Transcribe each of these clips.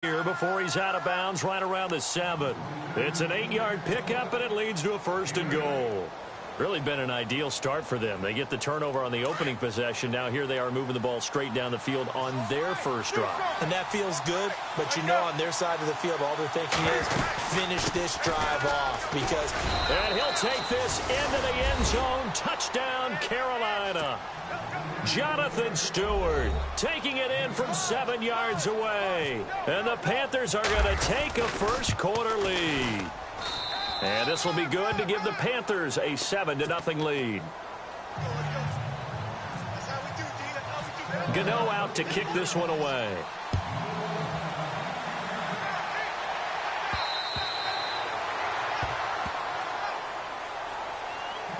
here before he's out of bounds right around the 7. It's an 8-yard pickup, and it leads to a 1st and goal. Really been an ideal start for them. They get the turnover on the opening possession. Now here they are moving the ball straight down the field on their first drive. And that feels good, but you know on their side of the field, all they're thinking is finish this drive off because... And he'll take this into the end zone. Touchdown, Carolina. Jonathan Stewart taking it in from 7 yards away. And the Panthers are going to take a first-quarter lead. And this will be good to give the Panthers a 7-0 lead. Gano out to kick this one away.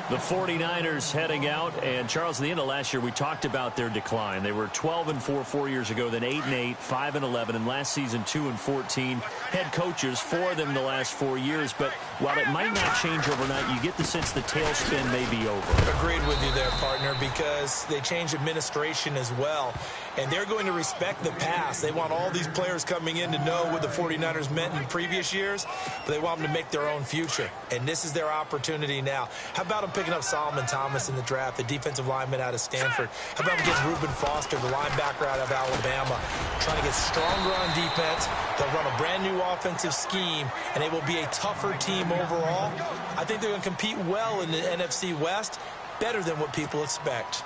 The 49ers heading out, and Charles, at the end of last year, we talked about their decline. They were 12-4 4 years ago, then 8-8, 5-11, and last season 2-14. Head coaches, 4 of them in the last 4 years, but while it might not change overnight, you get the sense the tailspin may be over. Agreed with you there, partner, because they changed administration as well, and they're going to respect the pass. They want all these players coming in to know what the 49ers meant in previous years, but they want them to make their own future, and this is their opportunity now. How about them picking up Solomon Thomas in the draft, the defensive lineman out of Stanford? How about him getting Reuben Foster, the linebacker out of Alabama, trying to get stronger on defense? They'll run a brand-new offensive scheme, and they will be a tougher team overall. I think they're going to compete well in the NFC West, better than what people expect.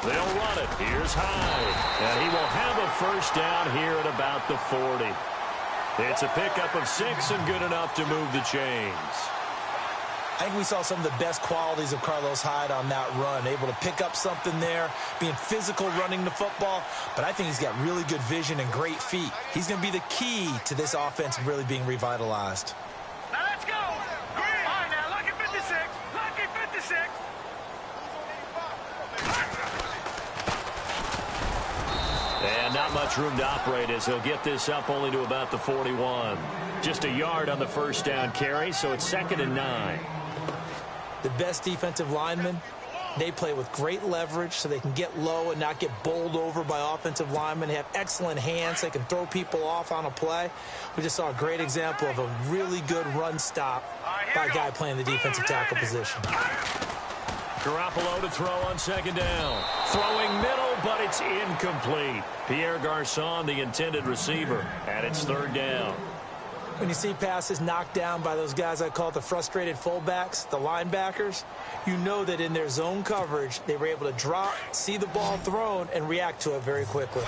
They'll run it. Here's Hyde. And he will have a first down here at about the 40. It's a pickup of 6 and good enough to move the chains. I think we saw some of the best qualities of Carlos Hyde on that run. Able to pick up something there, being physical running the football. But I think he's got really good vision and great feet. He's going to be the key to this offense really being revitalized. Now let's go. Green. All right, now lucky 56. Lucky 56. And not much room to operate as he'll get this up only to about the 41. Just a yard on the first down carry, so it's 2nd and 9. The best defensive linemen, they play with great leverage so they can get low and not get bowled over by offensive linemen. They have excellent hands. They can throw people off on a play. We just saw a great example of a really good run stop by a guy playing the defensive tackle position. Garoppolo to throw on 2nd down. Throwing middle, but it's incomplete. Pierre Garçon, the intended receiver, and it's 3rd down. When you see passes knocked down by those guys I call the frustrated fullbacks, the linebackers, you know that in their zone coverage, they were able to drop, see the ball thrown, and react to it very quickly.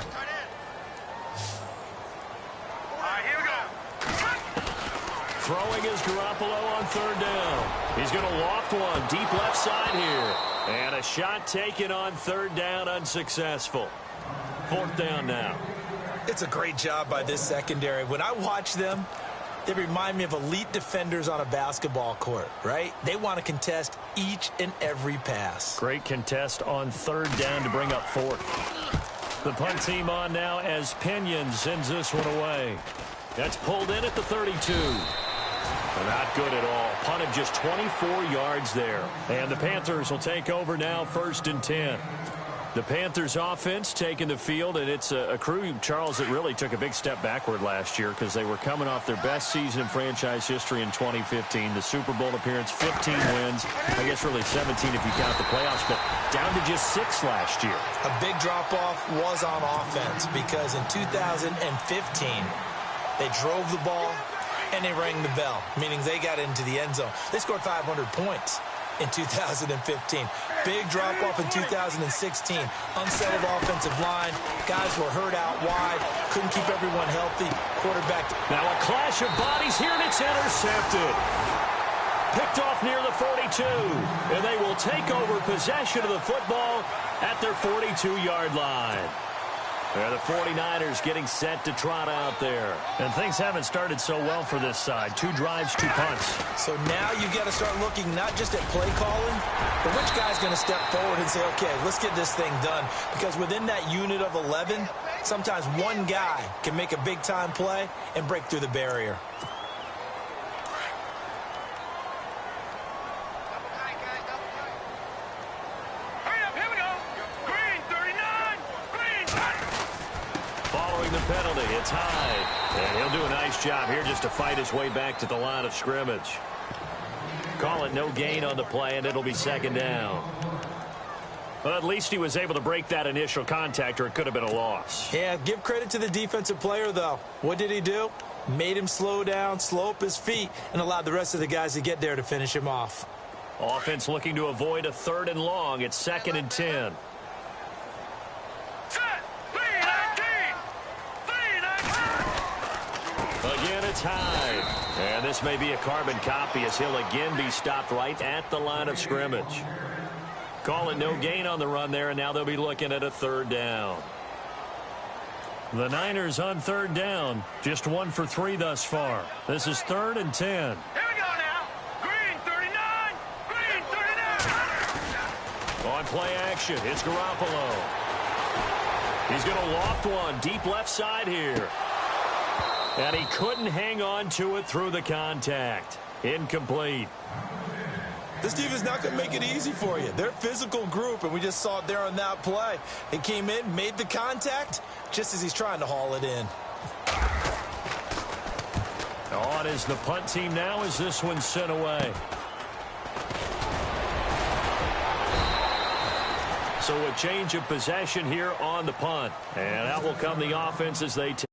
Throwing is Garoppolo on 3rd down. He's going to loft one deep left side here. And a shot taken on 3rd down, unsuccessful. 4th down now. It's a great job by this secondary. When I watch them, they remind me of elite defenders on a basketball court, right? They want to contest each and every pass. Great contest on 3rd down to bring up 4th. The punt team on now as Pinion sends this one away. That's pulled in at the 32. Not good at all. Punted just 24 yards there. And the Panthers will take over now, 1st and 10. The Panthers offense taking the field, and it's a crew, Charles, that really took a big step backward last year because they were coming off their best season in franchise history in 2015. The Super Bowl appearance, 15 wins. I guess really 17 if you count the playoffs, but down to just 6 last year. A big drop-off was on offense because in 2015, they drove the ball and they rang the bell, meaning they got into the end zone. They scored 500 points in 2015. Big drop-off in 2016. Unsettled offensive line. Guys were hurt out wide. Couldn't keep everyone healthy. Quarterback. Now a clash of bodies here, and it's intercepted. Picked off near the 42. And they will take over possession of the football at their 42-yard line. The 49ers getting set to trot out there. And things haven't started so well for this side. 2 drives, 2 punts. So now you've got to start looking not just at play calling, but which guy's going to step forward and say, okay, let's get this thing done. Because within that unit of 11, sometimes one guy can make a big-time play and break through the barrier. the penalty. It's high. And he'll do a nice job here just to fight his way back to the line of scrimmage. Call it no gain on the play, and it'll be second down. But at least he was able to break that initial contact, or it could have been a loss. Yeah, give credit to the defensive player, though. What did he do? Made him slow down, slow up his feet, and allowed the rest of the guys to get there to finish him off. Offense looking to avoid a 3rd and long. It's 2nd and 10. Again, it's high. And this may be a carbon copy as he'll again be stopped right at the line of scrimmage. Call it no gain on the run there, and now they'll be looking at a 3rd down. The Niners on 3rd down. Just 1 for 3 thus far. This is 3rd and 10. Here we go now. Green 39. Green 39. On play action, it's Garoppolo. He's going to loft one deep left side here. And he couldn't hang on to it through the contact. Incomplete. This team is not going to make it easy for you. They're a physical group, and we just saw it there on that play. He came in, made the contact, just as he's trying to haul it in. On is the punt team now as this one's sent away. So a change of possession here on the punt. And out will come the offense as they take.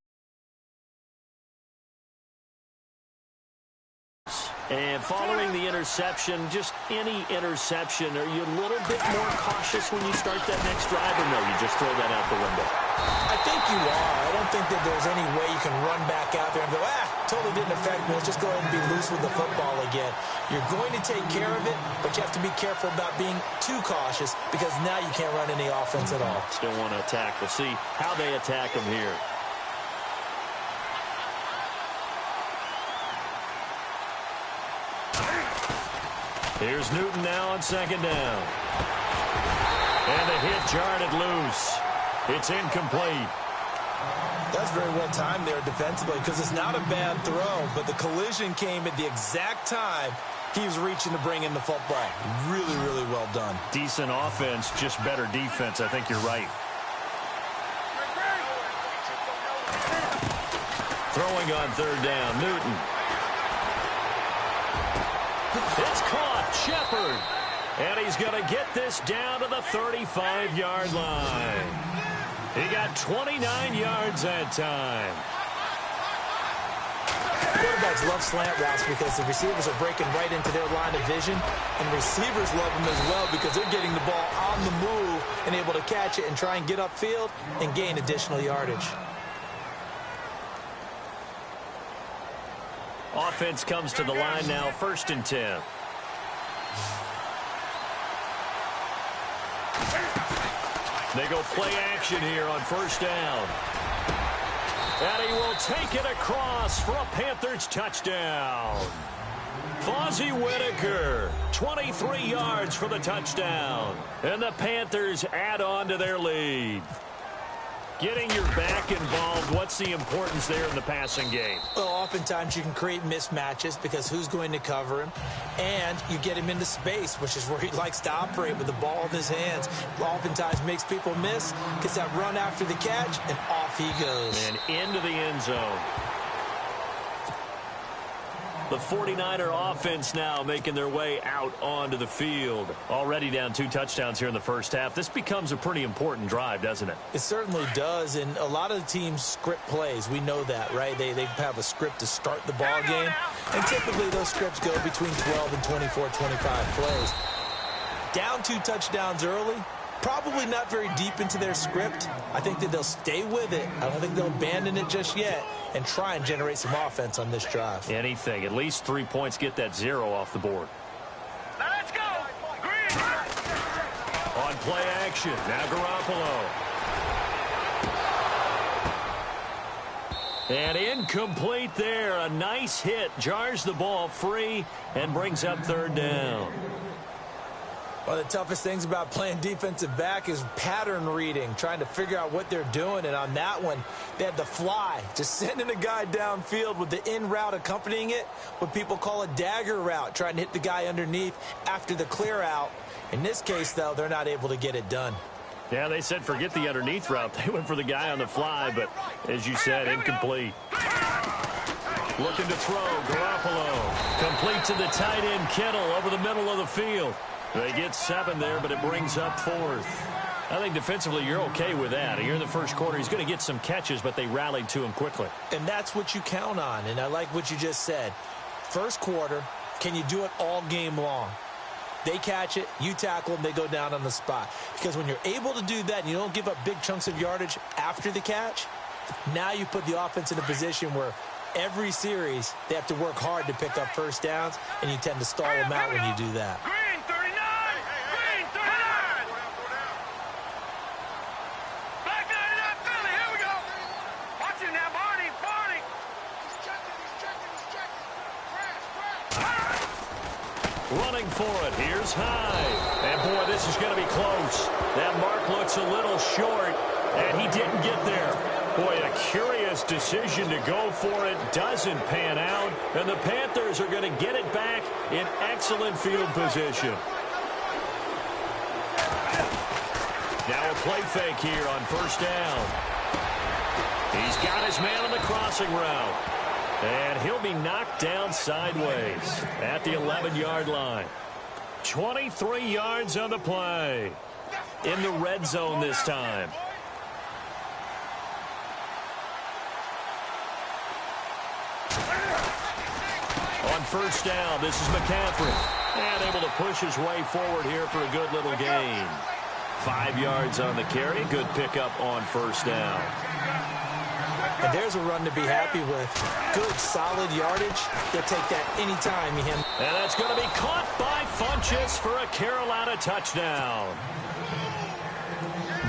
And following the interception, just any interception, are you a little bit more cautious when you start that next drive, or no, you just throw that out the window? I think you are. I don't think that there's any way you can run back out there and go, totally didn't affect me. Let's just go ahead and be loose with the football again. You're going to take care of it, but you have to be careful about being too cautious because now you can't run any offense at all. Still want to attack. We'll see how they attack them here. Here's Newton now on 2nd down. And the hit jarred it loose. It's incomplete. That's very well timed there defensively because it's not a bad throw, but the collision came at the exact time he was reaching to bring in the football. Really, really well done. Decent offense, just better defense. I think you're right. Throwing on 3rd down, Newton. It's caught. Shepard. And he's going to get this down to the 35-yard line. He got 29 yards that time. Quarterbacks love slant routes because the receivers are breaking right into their line of vision, and receivers love them as well because they're getting the ball on the move and able to catch it and try and get upfield and gain additional yardage. Offense comes to the line now, 1st and 10. They go play action here on 1st down. And he will take it across for a Panthers touchdown. Fozzie Whitaker, 23 yards for the touchdown. And the Panthers add on to their lead. Getting your back involved, what's the importance there in the passing game? Well, oftentimes you can create mismatches because who's going to cover him? And you get him into space, which is where he likes to operate with the ball in his hands. Oftentimes makes people miss, gets that run after the catch, and off he goes. And into the end zone. The 49er offense now making their way out onto the field. Already down 2 touchdowns here in the first half. This becomes a pretty important drive, doesn't it? It certainly does, and a lot of the teams script plays. We know that, right? They have a script to start the ball game, and typically those scripts go between 12 and 24, 25 plays. Down 2 touchdowns early, probably not very deep into their script. I think that they'll stay with it. I don't think they'll abandon it just yet and try and generate some offense on this drive. Anything. At least 3 points. Get that 0 off the board. Now let's go. Green. On play action. Now Garoppolo. And incomplete there. A nice hit. Jars the ball free and brings up 3rd down. One of the toughest things about playing defensive back is pattern reading, trying to figure out what they're doing. And on that one, they had the fly, just sending a guy downfield with the in route accompanying it, what people call a dagger route, trying to hit the guy underneath after the clear out. In this case, though, they're not able to get it done. Yeah, they said forget the underneath route. They went for the guy on the fly, but as you said, incomplete. Looking to throw, Garoppolo. Complete to the tight end, Kittle, over the middle of the field. They get 7 there, but it brings up 4th. I think defensively you're okay with that. Here in the first quarter, he's going to get some catches, but they rallied to him quickly. And that's what you count on, and I like what you just said. First quarter, can you do it all game long? They catch it, you tackle them, they go down on the spot. Because when you're able to do that and you don't give up big chunks of yardage after the catch, now you put the offense in a position where every series they have to work hard to pick up first downs, and you tend to stall them out when you do that. Green 39! Green 39! Black 99 Philly, here we go! Watch him now, Barney! Barney! He's checking! Crash! Running for it. Here's Hyde. And, boy, this is going to be close. That mark looks a little short, and he didn't get there. Boy, a curious decision to go for it. Doesn't pan out, and the Panthers are going to get it back in excellent field position. Now a play fake here on first down. He's got his man on the crossing route. And he'll be knocked down sideways at the 11-yard line. 23 yards on the play. In the red zone this time. On first down, this is McCaffrey. And able to push his way forward here for a good little gain. 5 yards on the carry. Good pickup on first down. And there's a run to be happy with. Good, solid yardage. They'll take that anytime. And that's going to be caught by Funchess for a Carolina touchdown.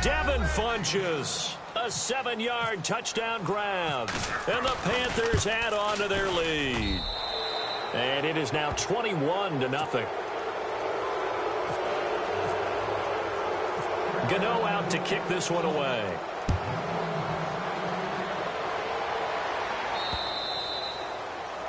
Devin Funchess, a 7-yard touchdown grab. And the Panthers add on to their lead. And it is now 21-0. Gano out to kick this one away.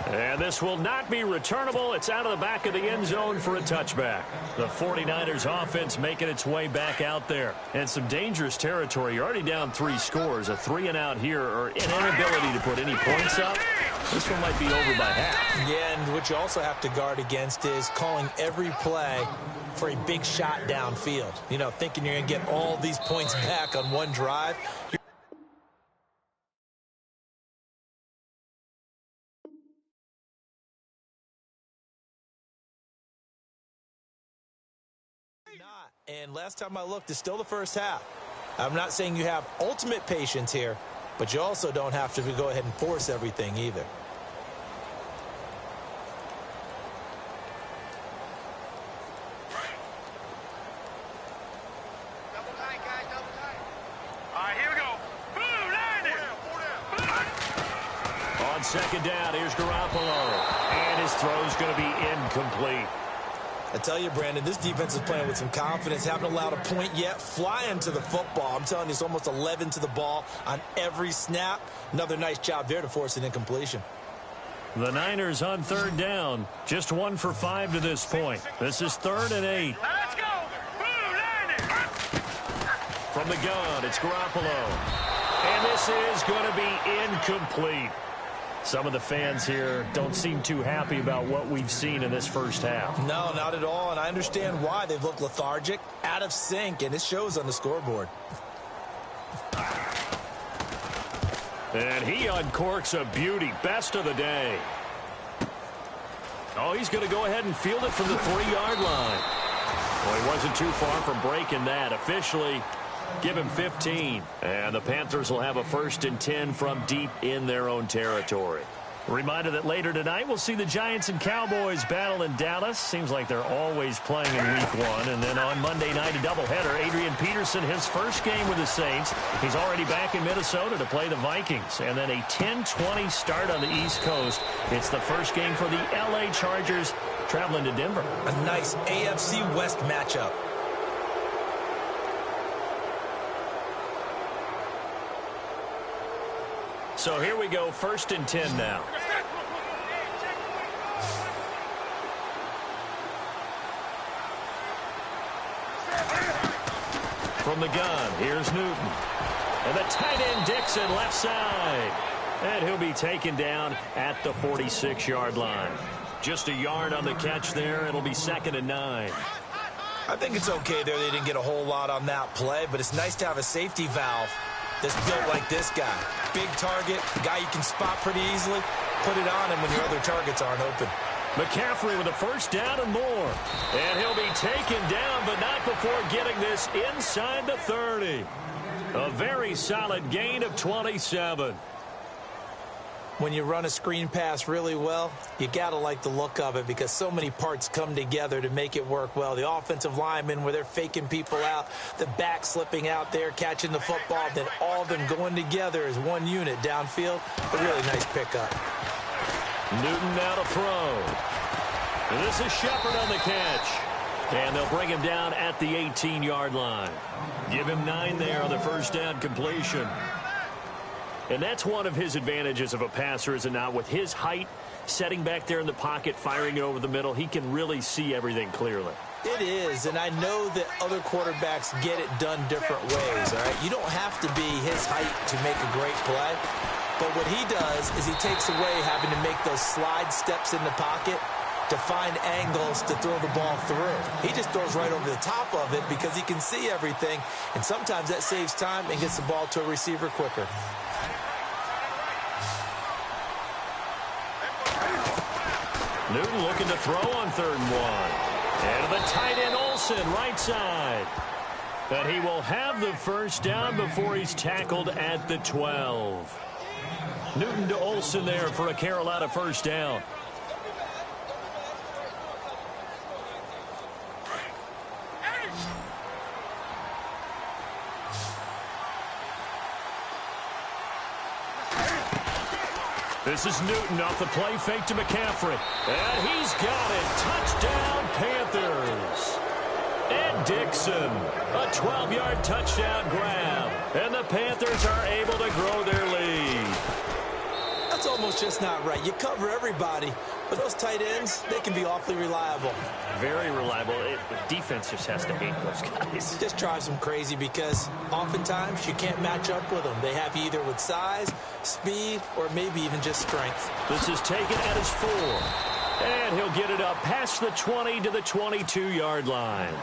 And this will not be returnable. It's out of the back of the end zone for a touchback. The 49ers offense making its way back out there. And some dangerous territory. You're already down 3 scores. A 3-and-out here or an inability to put any points up. This one might be over by half. Yeah, and what you also have to guard against is calling every play for a big shot downfield. You know, thinking you're going to get all these points back on one drive. And last time I looked, it's still the first half. I'm not saying you have ultimate patience here, but you also don't have to go ahead and force everything either. Double tight, guys, double tight. All right, here we go. Boom, landed. On second down, here's Garoppolo. And his throw's going to be incomplete. I tell you, Brandon, this defense is playing with some confidence. Haven't allowed a point yet. Flying to the football. I'm telling you, it's almost 11 to the ball on every snap. Another nice job there to force an incompletion. The Niners on third down. Just 1 for 5 to this point. This is 3rd and 8. Let's go. Boom, landed. From the gun, it's Garoppolo. And this is going to be incomplete. Some of the fans here don't seem too happy about what we've seen in this first half. No, not at all, and I understand why. They've looked lethargic, out of sync, and it shows on the scoreboard. And he uncorks a beauty. Best of the day. Oh, he's going to go ahead and field it from the 3-yard line. Well, he wasn't too far from breaking that. Officially, give him 15. And the Panthers will have a 1st and 10 from deep in their own territory. Reminder that later tonight we'll see the Giants and Cowboys battle in Dallas. Seems like they're always playing in week 1. And then on Monday night, a doubleheader. Adrian Peterson, his first game with the Saints. He's already back in Minnesota to play the Vikings. And then a 10-20 start on the East Coast. It's the first game for the LA Chargers traveling to Denver. A nice AFC West matchup. So here we go, 1st and 10 now. From the gun, here's Newton. And the tight end Dixon left side. And he'll be taken down at the 46-yard line. Just a yard on the catch there. It'll be 2nd and 9. I think it's okay there. They didn't get a whole lot on that play, but it's nice to have a safety valve that's built like this guy. Big target, guy you can spot pretty easily. Put it on him when your other targets aren't open. McCaffrey with a first down and more. And he'll be taken down, but not before getting this inside the 30. A very solid gain of 27. When you run a screen pass really well, you got to like the look of it because so many parts come together to make it work well. The offensive linemen where they're faking people out, the back slipping out there, catching the football, then all of them going together as one unit downfield. A really nice pickup. Newton now to throw. And this is Shepard on the catch. And they'll bring him down at the 18-yard line. Give him 9 there on the first down completion. And that's one of his advantages of a passer, is it not? With his height, setting back there in the pocket, firing it over the middle, he can really see everything clearly. It is, and I know that other quarterbacks get it done different ways, all right? You don't have to be his height to make a great play. But what he does is he takes away having to make those slide steps in the pocket to find angles to throw the ball through. He just throws right over the top of it because he can see everything, and sometimes that saves time and gets the ball to a receiver quicker. Newton looking to throw on 3rd and 1. And the tight end Olsen, right side. But he will have the first down before he's tackled at the 12. Newton to Olsen there for a Carolina first down. This is Newton off the play fake to McCaffrey. And he's got it. Touchdown, Panthers. And Dixon, a 12-yard touchdown grab. And the Panthers are able to grow their lead. That's almost just not right. You cover everybody, but those tight ends, they can be awfully reliable. Very reliable. The defense just has to hate those guys. It just drives them crazy because oftentimes you can't match up with them. They have you either with size, speed, or maybe even just strength. This is taken at his 4. And he'll get it up past the 20 to the 22-yard line.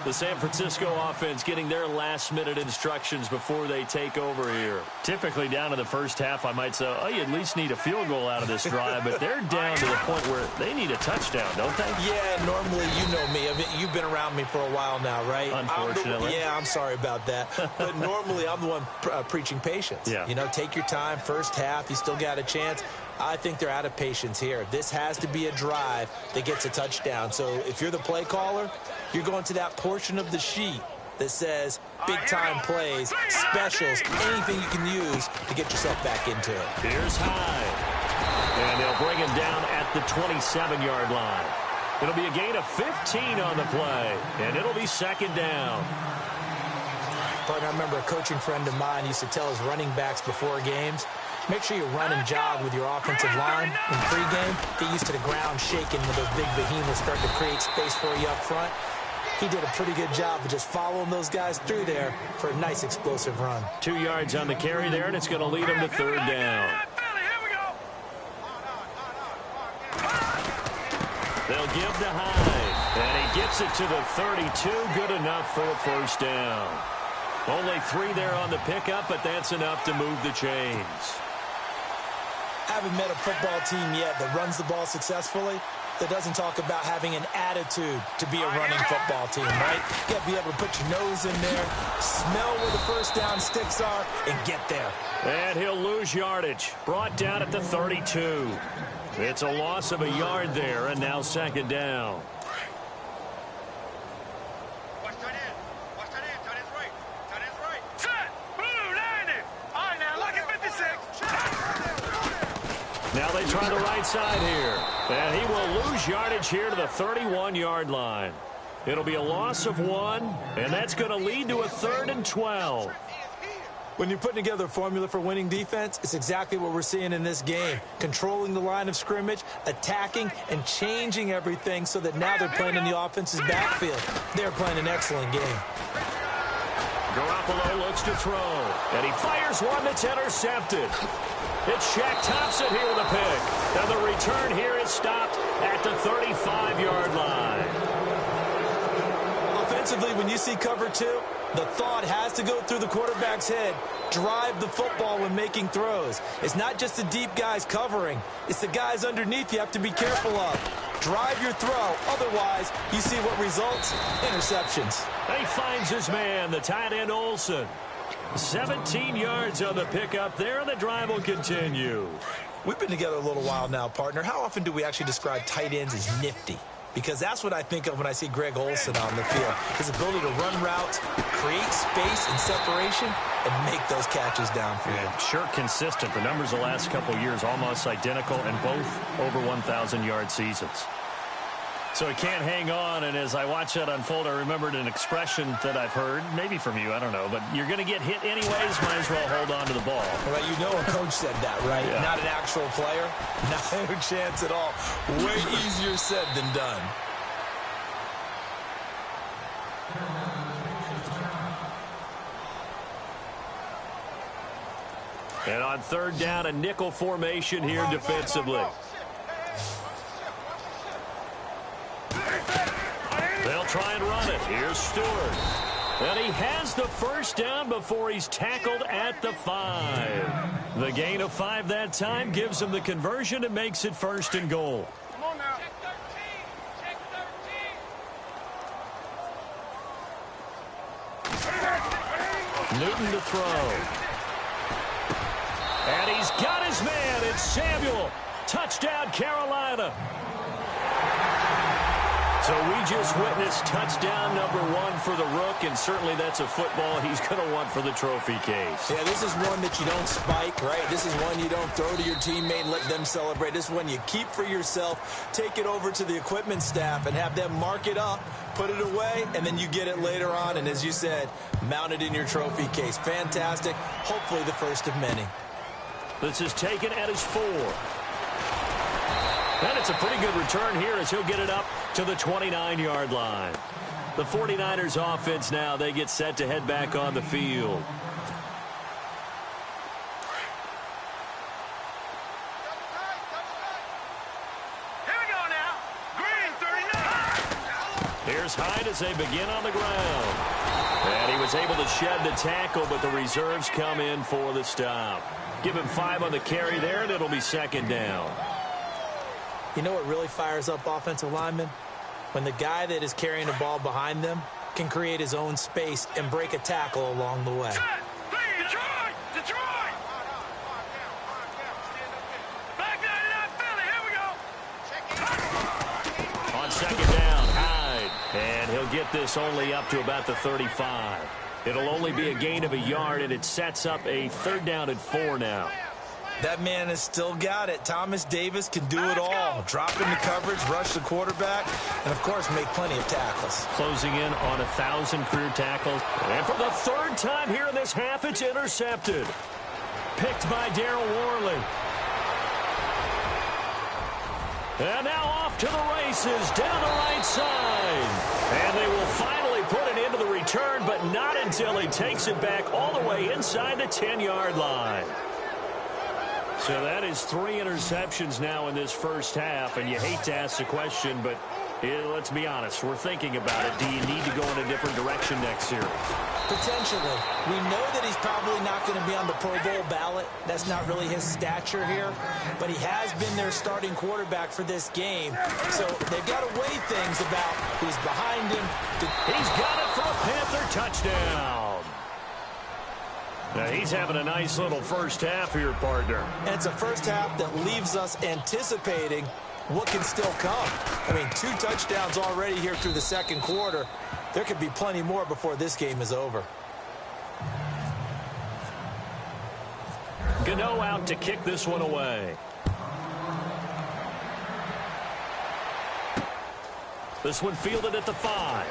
The San Francisco offense getting their last-minute instructions before they take over here. Typically down to the first half, I might say, oh, you at least need a field goal out of this drive, but they're down to the point where they need a touchdown, don't they? Yeah, normally, you know me. I mean, you've been around me for a while now, right? Unfortunately. I'm sorry about that. But normally, I'm the one preaching patience. Yeah. You know, take your time. First half, you still got a chance. I think they're out of patience here. This has to be a drive that gets a touchdown. So if you're the play caller, you're going to that portion of the sheet that says big-time plays, specials, anything you can use to get yourself back into it. Here's Hyde. And they'll bring him down at the 27-yard line. It'll be a gain of 15 on the play, and it'll be 2nd down. Partner, I remember a coaching friend of mine used to tell his running backs before games, make sure you run and jog with your offensive line in pregame. Get used to the ground shaking when those big behemoths start to create space for you up front. He did a pretty good job of just following those guys through there for a nice explosive run. 2 yards on the carry there, and it's going to lead him to 3rd down. They'll give to Hyde, and he gets it to the 32. Good enough for a first down. Only 3 there on the pickup, but that's enough to move the chains. Haven't met a football team yet that runs the ball successfully, that doesn't talk about having an attitude to be a running football team, right? You got to be able to put your nose in there, smell where the first down sticks are, and get there. And he'll lose yardage. Brought down at the 32. It's a loss of a yard there, and now 2nd down. Watch tight end. Watch tight end. Tight end's right. Tight end's right. Set. Blue, 90. All right, now look at 56. Now they try the right side here. And he will lose yardage here to the 31-yard line. It'll be a loss of 1, and that's going to lead to a 3rd and 12. When you're putting together a formula for winning defense, it's exactly what we're seeing in this game. Controlling the line of scrimmage, attacking, and changing everything so that now they're playing in the offense's backfield. They're playing an excellent game. Garoppolo looks to throw, and he fires one that's intercepted. It's Shaq Thompson here with a pick, and the return here is stopped at the 35-yard line. Offensively, when you see cover two, the thought has to go through the quarterback's head. Drive the football when making throws. It's not just the deep guys covering. It's the guys underneath you have to be careful of. Drive your throw. Otherwise, you see what results? Interceptions. He finds his man, the tight end Olsen. 17 yards on the pickup there, and the drive will continue. We've been together a little while now, partner. How often do we actually describe tight ends as nifty? Because that's what I think of when I see Greg Olsen on the field. His ability to run routes, create space and separation, and make those catches downfield. Yeah, sure consistent. The numbers the last couple of years almost identical, and both over 1,000-yard seasons. So he can't hang on, and as I watch that unfold, I remembered an expression that I've heard, maybe from you, I don't know, but you're going to get hit anyways, might as well hold on to the ball. Well, you know a coach said that, right? Yeah. Not an actual player. No chance at all. Way easier said than done. And on third down, a nickel formation here defensively. They'll try and run it. Here's Stewart. And he has the first down before he's tackled at the 5. The gain of 5 that time gives him the conversion and makes it 1st and goal. Come on now. Check 13. Newton to throw. And he's got his man. It's Samuel. Touchdown, Carolina. So we just witnessed touchdown number 1 for the Rook, and certainly that's a football he's going to want for the trophy case. Yeah, this is one that you don't spike, right? This is one you don't throw to your teammate and let them celebrate. This is one you keep for yourself, take it over to the equipment staff and have them mark it up, put it away, and then you get it later on. And as you said, mount it in your trophy case. Fantastic. Hopefully the first of many. This is taken at his 4. And it's a pretty good return here as he'll get it up to the 29-yard line. The 49ers offense now, they get set to head back on the field. Here we go now. Green 39. Here's Hyde as they begin on the ground. And he was able to shed the tackle, but the reserves come in for the stop. Give him 5 on the carry there, and it'll be 2nd down. You know what really fires up offensive linemen? When the guy that is carrying the ball behind them can create his own space and break a tackle along the way. Detroit! Detroit! Back 99 Philly, here we go. On 2nd down, Hyde. And he'll get this only up to about the 35. It'll only be a gain of a yard, and it sets up a 3rd down and 4 now. That man has still got it. Thomas Davis can do it all. Drop into coverage, rush the quarterback, and, of course, make plenty of tackles. Closing in on 1,000 career tackles. And for the 3rd time here in this half, it's intercepted. Picked by Darryl Worley. And now off to the races down the right side. And they will finally put it into the return, but not until he takes it back all the way inside the 10-yard line. So that is 3 interceptions now in this first half, and you hate to ask the question, but let's be honest, we're thinking about it. Do you need to go in a different direction next series? Potentially. We know that he's probably not going to be on the Pro Bowl ballot. That's not really his stature here, but he has been their starting quarterback for this game. So they've got to weigh things about who's behind him. He's got it for a Panther touchdown. Now he's having a nice little first half here, partner. And it's a first half that leaves us anticipating what can still come. I mean, 2 touchdowns already here through the 2nd quarter. There could be plenty more before this game is over. Gano out to kick this one away. This one fielded at the 5.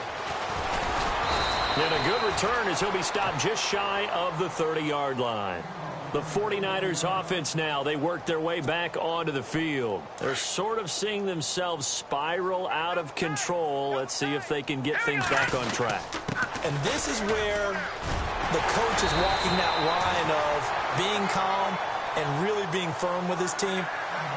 And a good return as he'll be stopped just shy of the 30-yard line. The 49ers offense now, they work their way back onto the field. They're sort of seeing themselves spiral out of control. Let's see if they can get things back on track. And this is where the coach is walking that line of being calm and really being firm with his team.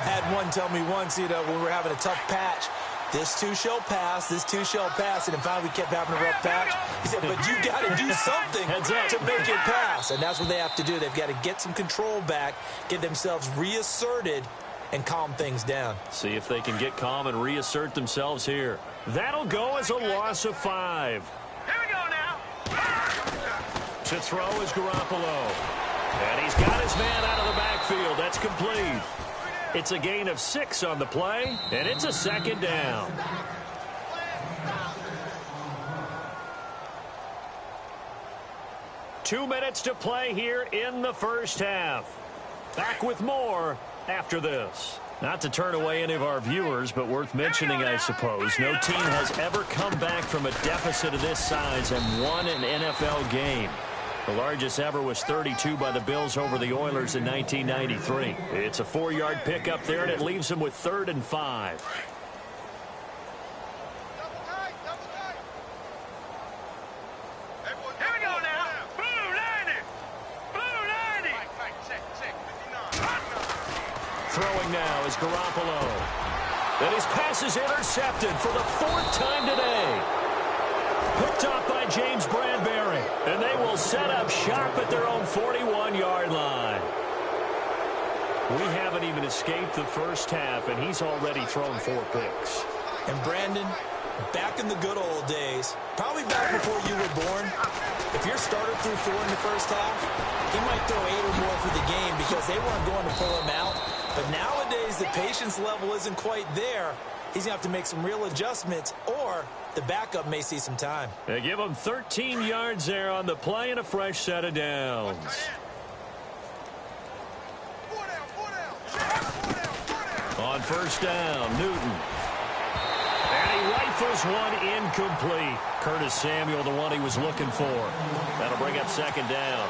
Had one tell me once, when we were having a tough patch, this too shall pass, this too shall pass, and finally we kept having a rough patch. He said, but you got to do something to make it pass, and that's what they have to do. They've got to get some control back, get themselves reasserted, and calm things down. See if they can get calm and reassert themselves here. That'll go as a loss of 5. Here we go now. To throw is Garoppolo. And he's got his man out of the backfield. That's complete. It's a gain of 6 on the play, and it's a 2nd down. Two minutes to play here in the first half. Back with more after this. Not to turn away any of our viewers, but worth mentioning, I suppose. No team has ever come back from a deficit of this size and won an NFL game. The largest ever was 32 by the Bills over the Oilers in 1993. It's a 4-yard pickup there, and it leaves them with 3rd and 5. Here we go now. Blue 90. Blue 90. Throwing now is Garoppolo. And his pass is intercepted for the 4th time today. Picked up by James Bradbury. And they will set up shop at their own 41-yard line. We haven't even escaped the first half, and he's already thrown 4 picks. And Brandon, back in the good old days, probably back before you were born, if your starter threw 4 in the first half, he might throw 8 or more for the game because they weren't going to pull him out. But nowadays, the patience level isn't quite there. He's going to have to make some real adjustments, or the backup may see some time. They give him 13 yards there on the play and a fresh set of downs. On first down, Newton. And he rifles one incomplete. Curtis Samuel, the one he was looking for. That'll bring up 2nd down.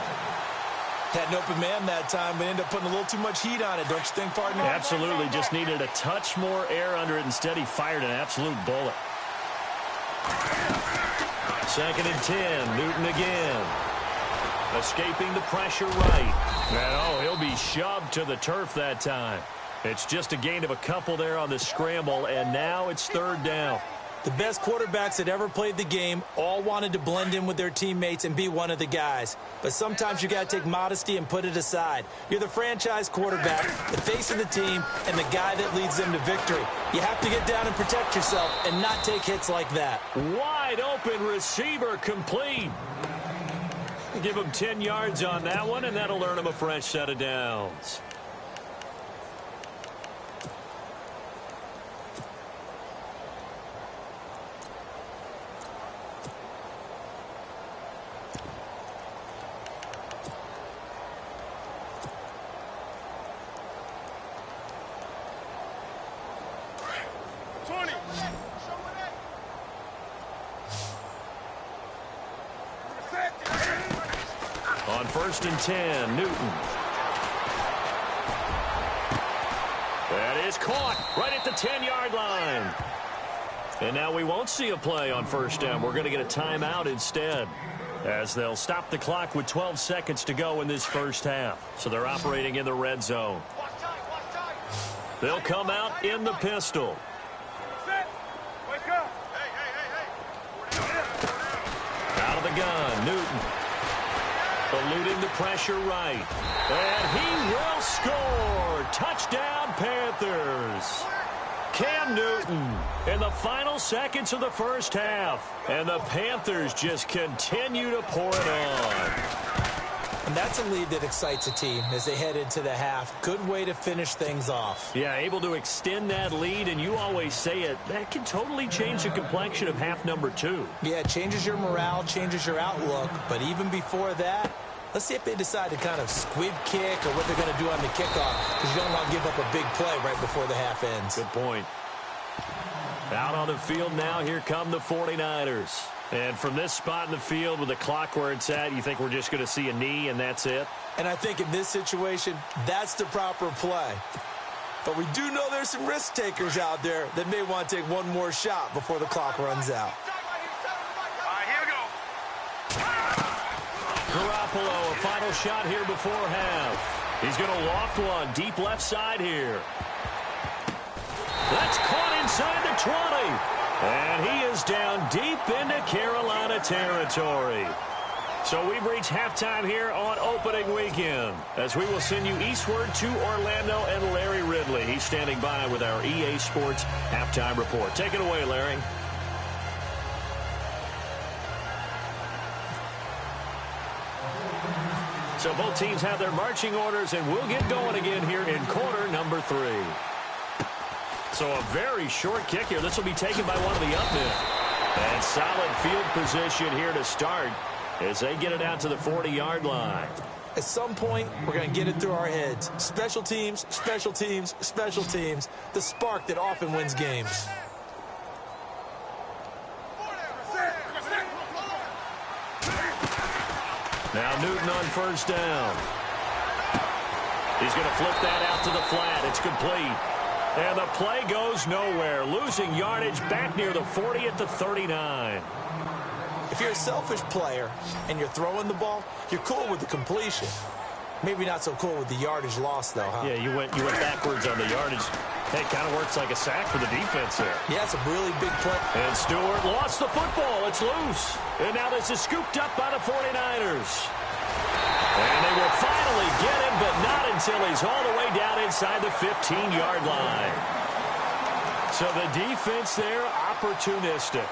Had an open man that time, but ended up putting a little too much heat on it, don't you think, partner? Absolutely. Just needed a touch more air under it. Instead, he fired an absolute bullet. 2nd and 10. Newton again. Escaping the pressure right. And, he'll be shoved to the turf that time. It's just a gain of a couple there on the scramble, and now it's 3rd down. The best quarterbacks that ever played the game all wanted to blend in with their teammates and be one of the guys. But sometimes you got to take modesty and put it aside. You're the franchise quarterback, the face of the team, and the guy that leads them to victory. You have to get down and protect yourself and not take hits like that. Wide open receiver complete. Give him 10 yards on that one, and that'll earn him a fresh set of downs. On 1st and 10, Newton. That is caught right at the 10-yard line. And now we won't see a play on 1st down. We're going to get a timeout instead, as they'll stop the clock with 12 seconds to go in this first half. So they're operating in the red zone. They'll come out in the pistol. Out of the gun, Newton. Eluding the pressure right. And he will score. Touchdown, Panthers. Cam Newton in the final seconds of the first half. And the Panthers just continue to pour it on. And that's a lead that excites a team as they head into the half. Good way to finish things off. Yeah, able to extend that lead, and you always say it, that can totally change the complexion of half number 2. Yeah, it changes your morale, changes your outlook. But even before that, let's see if they decide to kind of squib kick or what they're going to do on the kickoff, because you don't want to give up a big play right before the half ends. Good point. Out on the field now, here come the 49ers. And from this spot in the field with the clock where it's at, you think we're just going to see a knee and that's it? And I think in this situation, that's the proper play. But we do know there's some risk takers out there that may want to take one more shot before the clock runs out. All right, here we go. Garoppolo, a final shot here before half. He's going to loft one deep left side here. That's caught inside the 20. And he is down deep into Carolina territory. So we've reached halftime here on opening weekend, as we will send you eastward to Orlando and Larry Ridley. He's standing by with our EA Sports halftime report. Take it away, Larry. So both teams have their marching orders, and we'll get going again here in quarter number 3. So a very short kick here. This will be taken by one of the up men. And solid field position here to start as they get it out to the 40-yard line. At some point, we're going to get it through our heads. Special teams, special teams, special teams. The spark that often wins games. Now Newton on first down. He's going to flip that out to the flat. It's complete. And the play goes nowhere. Losing yardage back near the 40 at the 39. If you're a selfish player and you're throwing the ball, you're cool with the completion. Maybe not so cool with the yardage loss, though, huh? Yeah, you went backwards on the yardage. Hey, kind of works like a sack for the defense there. Yeah, it's a really big play. And Stewart lost the football. It's loose. And now this is scooped up by the 49ers. And they will finally get him, but not until he's all the way down inside the 15-yard line. So the defense there, opportunistic.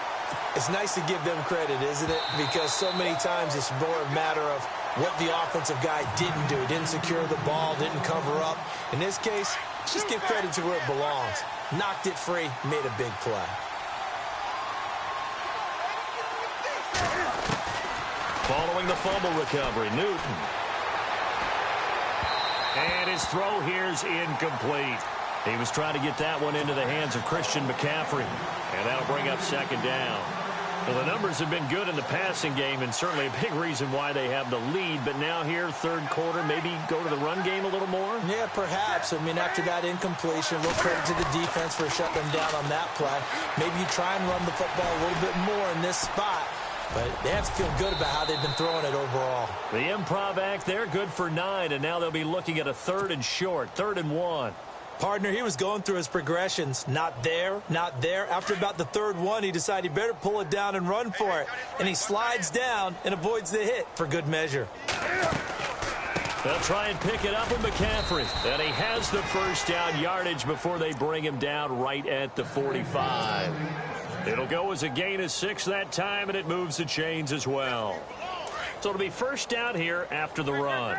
It's nice to give them credit, isn't it? Because so many times it's more a matter of what the offensive guy didn't do. Didn't secure the ball, didn't cover up. In this case, just give credit to where it belongs. Knocked it free, made a big play. Following the fumble recovery, Newton. And his throw here is incomplete. He was trying to get that one into the hands of Christian McCaffrey. And that'll bring up second down. Well, the numbers have been good in the passing game, and certainly a big reason why they have the lead. But now here, third quarter, maybe go to the run game a little more? Yeah, perhaps. I mean, after that incompletion, a little credit to the defense for shutting them down on that play. Maybe you try and run the football a little bit more in this spot. But they have to feel good about how they've been throwing it overall. The improv act, they're good for 9, and now they'll be looking at a 3rd and short, 3rd and 1. Partner, he was going through his progressions. Not there, not there. After about the 3rd one, he decided he better pull it down and run for it. And he slides down and avoids the hit for good measure. They'll try and pick it up with McCaffrey. And he has the first down yardage before they bring him down right at the 45. It'll go as a gain of 6 that time, and it moves the chains as well. So it'll be first down here after the run.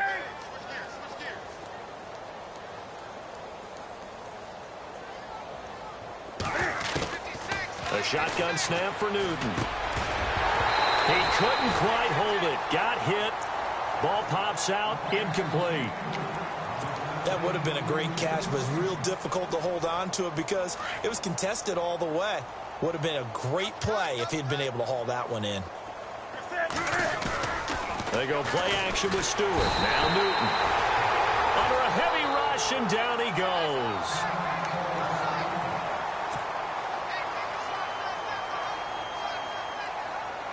A shotgun snap for Newton. He couldn't quite hold it. Got hit. Ball pops out. Incomplete. That would have been a great catch, but it's real difficult to hold on to it because it was contested all the way. Would have been a great play if he'd been able to haul that one in. They go play action with Stewart. Now Newton. Under a heavy rush, and down he goes.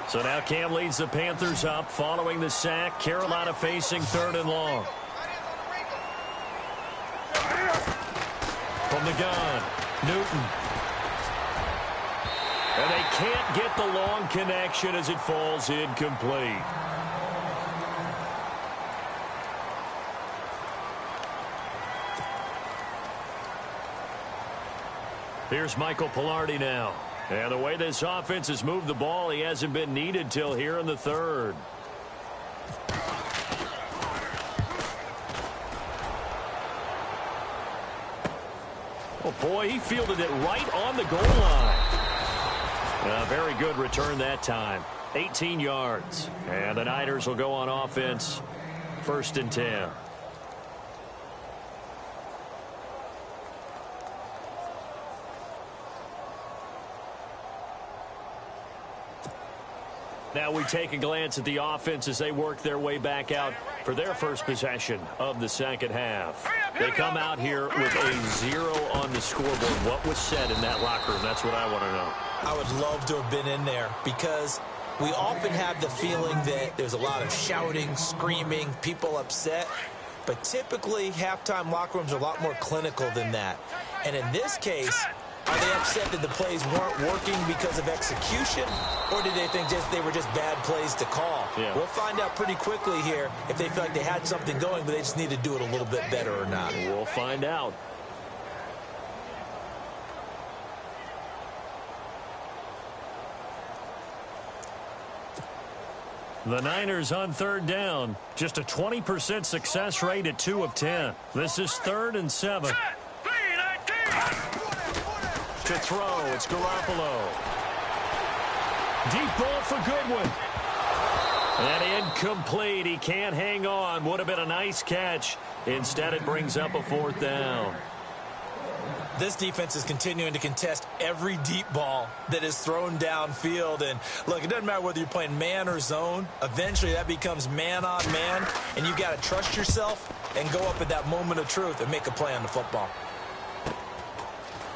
So now Cam leads the Panthers up following the sack. Carolina facing 3rd and long. From the gun, Newton. And they can't get the long connection as it falls incomplete. Here's Michael Pilardi now. And the way this offense has moved the ball, he hasn't been needed till here in the 3rd. Oh, boy, he fielded it right on the goal line. Very good return that time. 18 yards. And the Niners will go on offense. 1st and 10. Now we take a glance at the offense as they work their way back out for their first possession of the second half. They come out here with a 0 on the scoreboard. What was said in that locker room? That's what I want to know. I would love to have been in there because we often have the feeling that there's a lot of shouting, screaming, people upset. But typically, halftime locker rooms are a lot more clinical than that. And in this case, are they upset that the plays weren't working because of execution, or did they think they were just bad plays to call? Yeah. We'll find out pretty quickly here if they feel like they had something going, but they just need to do it a little bit better or not. We'll find out. The Niners on third down. Just a 20% success rate at 2 of 10. This is 3rd and 7. To throw, it's Garoppolo. Deep ball for Goodwin. And incomplete. He can't hang on. Would have been a nice catch. Instead, it brings up a 4th down. This defense is continuing to contest every deep ball that is thrown downfield. And, look, it doesn't matter whether you're playing man or zone. Eventually, that becomes man on man. And you've got to trust yourself and go up at that moment of truth and make a play on the football.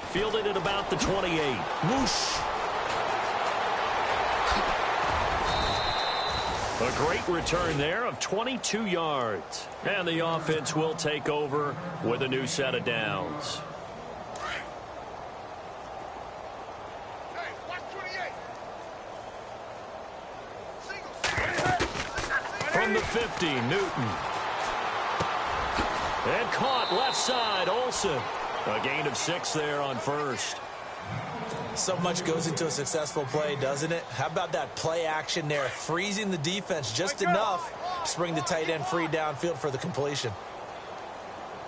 Fielded at about the 28. Whoosh. A great return there of 22 yards. And the offense will take over with a new set of downs. From the 50, Newton. And caught left side, Olsen. A gain of 6 there on first. So much goes into a successful play, doesn't it? How about that play action there, freezing the defense just enough to bring the tight end free downfield for the completion.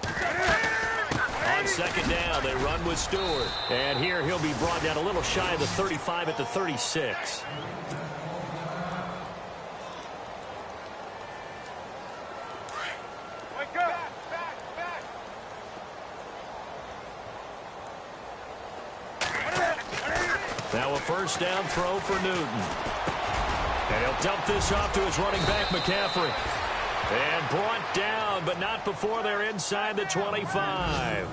On second down, they run with Stewart. And here he'll be brought down a little shy of the 35 at the 36. Now a first down throw for Newton. And he'll dump this off to his running back, McCaffrey. And brought down, but not before they're inside the 25.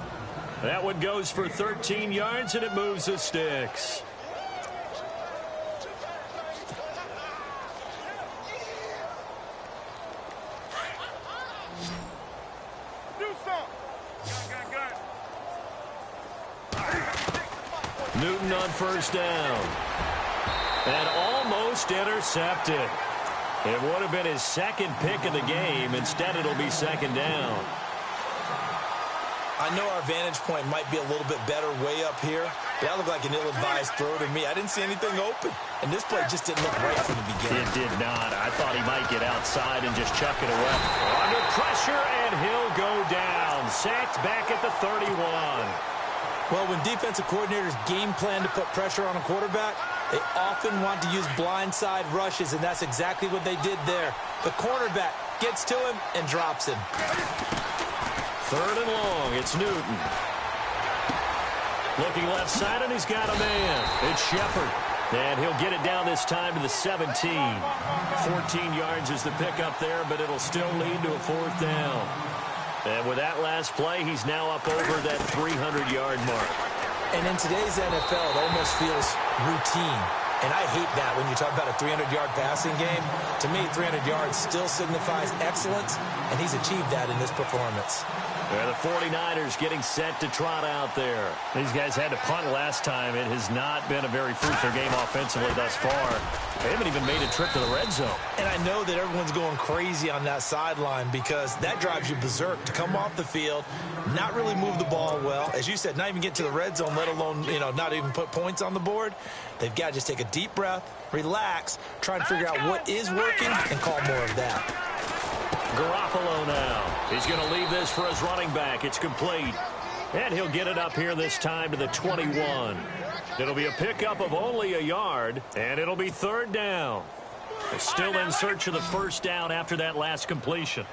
That one goes for 13 yards, and it moves the sticks. Newton on first down. And almost intercepted. It would have been his second pick of the game. Instead, it'll be second down. I know our vantage point might be a little bit better way up here, but that looked like an ill-advised throw to me. I didn't see anything open, and this play just didn't look right from the beginning. It did not. I thought he might get outside and just chuck it away. Under pressure, and he'll go down. Sacked back at the 31. Well, when defensive coordinators game plan to put pressure on a quarterback, they often want to use blindside rushes, and that's exactly what they did there. The cornerback gets to him and drops him. 3rd and long, it's Newton. Looking left side, and he's got a man. It's Shepard. And he'll get it down this time to the 17. 14 yards is the pickup there, but it'll still lead to a 4th down. And with that last play, he's now up over that 300-yard mark. And in today's NFL, it almost feels routine. And I hate that when you talk about a 300-yard passing game. To me, 300 yards still signifies excellence, and he's achieved that in this performance. Yeah, the 49ers getting set to trot out there. These guys had to punt last time. It has not been a very fruitful game offensively thus far. They haven't even made a trip to the red zone. And I know that everyone's going crazy on that sideline because that drives you berserk to come off the field, not really move the ball well. As you said, not even get to the red zone, let alone, not even put points on the board. They've got to just take a deep breath, relax, try and figure out what is working, and call more of that. Garoppolo now. He's going to leave this for his running back. It's complete. And he'll get it up here this time to the 21. It'll be a pickup of only a yard, and it'll be 3rd down. They're still in search of the first down after that last completion.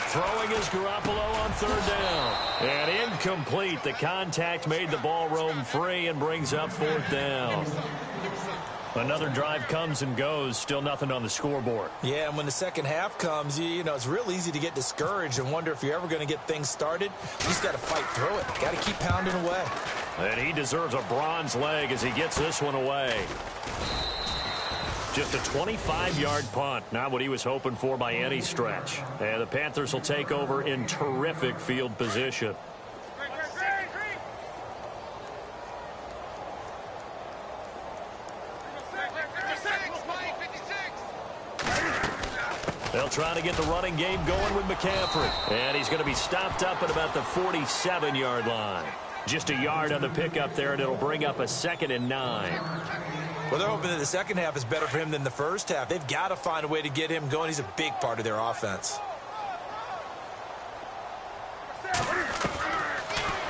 Throwing is Garoppolo on 3rd down. And incomplete. The contact made the ball roam free and brings up 4th down. Another drive comes and goes, still nothing on the scoreboard. Yeah, and when the second half comes, it's real easy to get discouraged and wonder if you're ever going to get things started. You just got to fight through it. Got to keep pounding away. And he deserves a bronze leg as he gets this one away. Just a 25-yard punt, not what he was hoping for by any stretch. And the Panthers will take over in terrific field position. They'll try to get the running game going with McCaffrey. And he's going to be stopped up at about the 47-yard line. Just a yard on the pickup there, and it'll bring up a 2nd and 9. Well, they're hoping that the second half is better for him than the first half. They've got to find a way to get him going. He's a big part of their offense.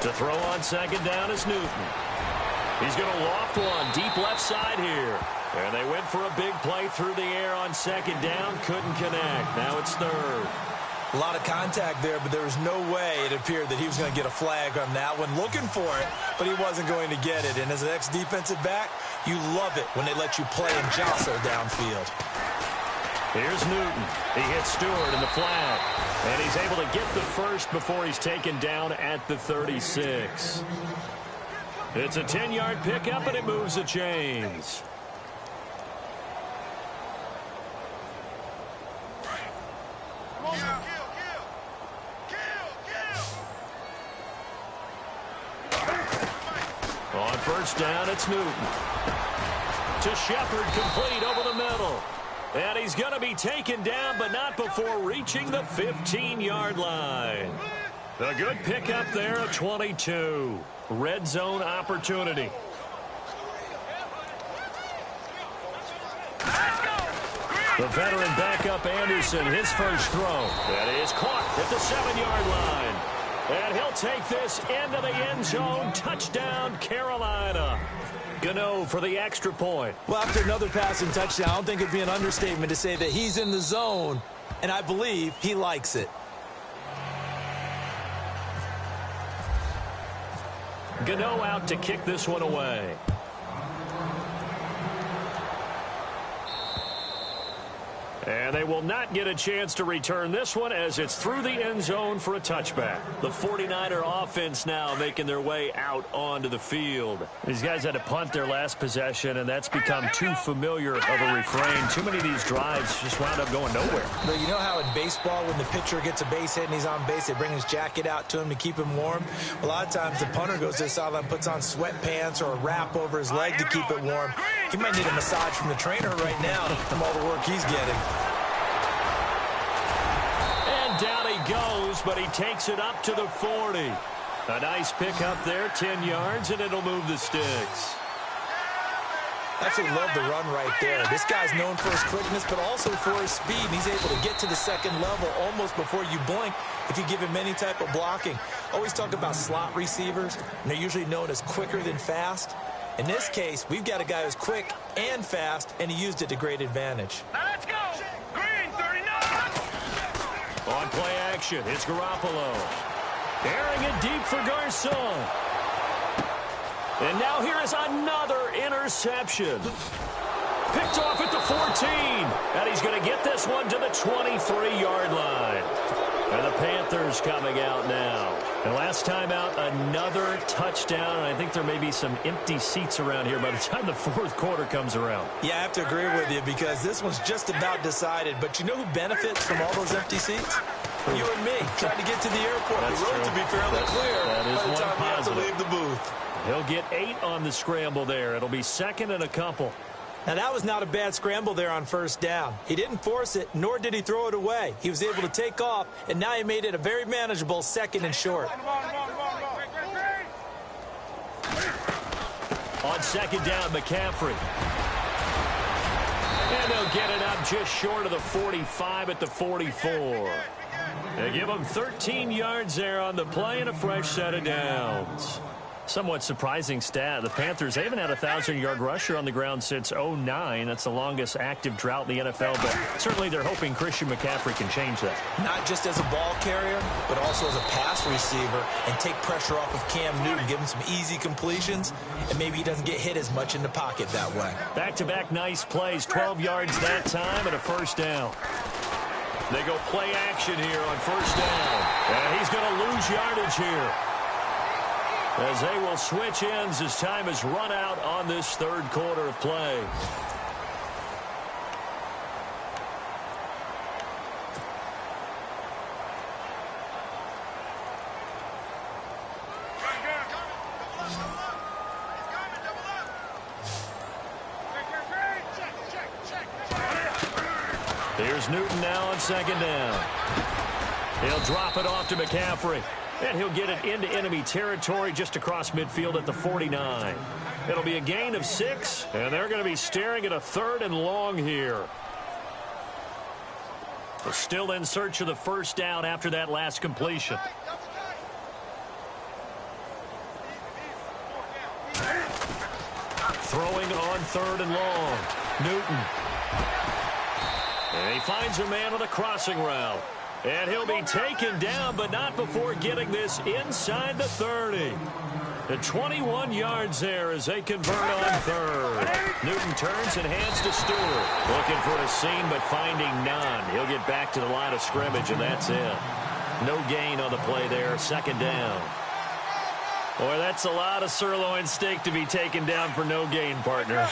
To throw on 2nd down is Newton. He's going to loft one deep left side here. And they went for a big play through the air on 2nd down. Couldn't connect. Now it's 3rd. A lot of contact there, but there was no way it appeared that he was going to get a flag on that one. Looking for it, but he wasn't going to get it. And as an ex-defensive back, you love it when they let you play and jostle downfield. Here's Newton. He hits Stewart in the flat. And he's able to get the first before he's taken down at the 36. It's a 10-yard pickup, and it moves the chains. On 1st down, it's Newton. To Shepard, complete over the middle. And he's going to be taken down, but not before reaching the 15-yard line. A good pickup there at 22. Red zone opportunity. The veteran backup Anderson, his first throw. That is caught at the 7-yard line. And he'll take this into the end zone. Touchdown, Carolina. Gano for the extra point. Well, after another passing touchdown, I don't think it'd be an understatement to say that he's in the zone, and I believe he likes it. Gano out to kick this one away. And they will not get a chance to return this one as it's through the end zone for a touchback. The 49er offense now making their way out onto the field. These guys had to punt their last possession, and that's become too familiar of a refrain. Too many of these drives just wound up going nowhere. But you know how in baseball, when the pitcher gets a base hit and he's on base, they bring his jacket out to him to keep him warm? A lot of times the punter goes to the sideline, puts on sweatpants or a wrap over his leg to keep it warm. He might need a massage from the trainer right now from all the work he's getting. And down he goes, but he takes it up to the 40. A nice pickup there, 10 yards, and it'll move the sticks. Absolutely love the run right there. This guy's known for his quickness, but also for his speed. And he's able to get to the second level almost before you blink if you give him any type of blocking. Always talk about slot receivers, and they're usually known as quicker than fast. In this case, we've got a guy who's quick and fast, and he used it to great advantage. Now let's go. Green, 39. On play action, it's Garoppolo. Airing it deep for Garcon. And now here is another interception. Picked off at the 14. And he's going to get this one to the 23-yard line. And the Panthers coming out now. And last time out, another touchdown. And I think there may be some empty seats around here by the time the fourth quarter comes around. Yeah, I have to agree with you because this one's just about decided. But you know who benefits from all those empty seats? You and me, trying to get to the airport. That's the road true. to be fairly clear That is by the one time we have to positive. leave the booth. He'll get 8 on the scramble there. It'll be second and a couple. Now, that was not a bad scramble there on first down. He didn't force it, nor did he throw it away. He was able to take off, and now he made it a very manageable second and short. On second down, McCaffrey. And they'll get it up just short of the 45 at the 44. They give him 13 yards there on the play and a fresh set of downs. Somewhat surprising stat. The Panthers, they haven't had a 1,000-yard rusher on the ground since 2009. That's the longest active drought in the NFL, but certainly they're hoping Christian McCaffrey can change that. Not just as a ball carrier, but also as a pass receiver and take pressure off of Cam Newton, give him some easy completions, and maybe he doesn't get hit as much in the pocket that way. Back-to-back nice plays, 12 yards that time and a first down. They go play action here on first down. And he's going to lose yardage here. as they will switch ends as time has run out on this third quarter of play. Here's Newton now on second down. He'll drop it off to McCaffrey. And he'll get it into enemy territory just across midfield at the 49. It'll be a gain of 6, and they're going to be staring at a 3rd and long here. They're still in search of the first down after that last completion. Throwing on 3rd and long. Newton. And he finds a man on the crossing route. And he'll be taken down, but not before getting this inside the 30. The 21 yards there as they convert on 3rd. Newton turns and hands to Stewart. Looking for a seam, but finding none. He'll get back to the line of scrimmage, and that's it. No gain on the play there. 2nd down. Boy, that's a lot of sirloin steak to be taken down for no gain, partner.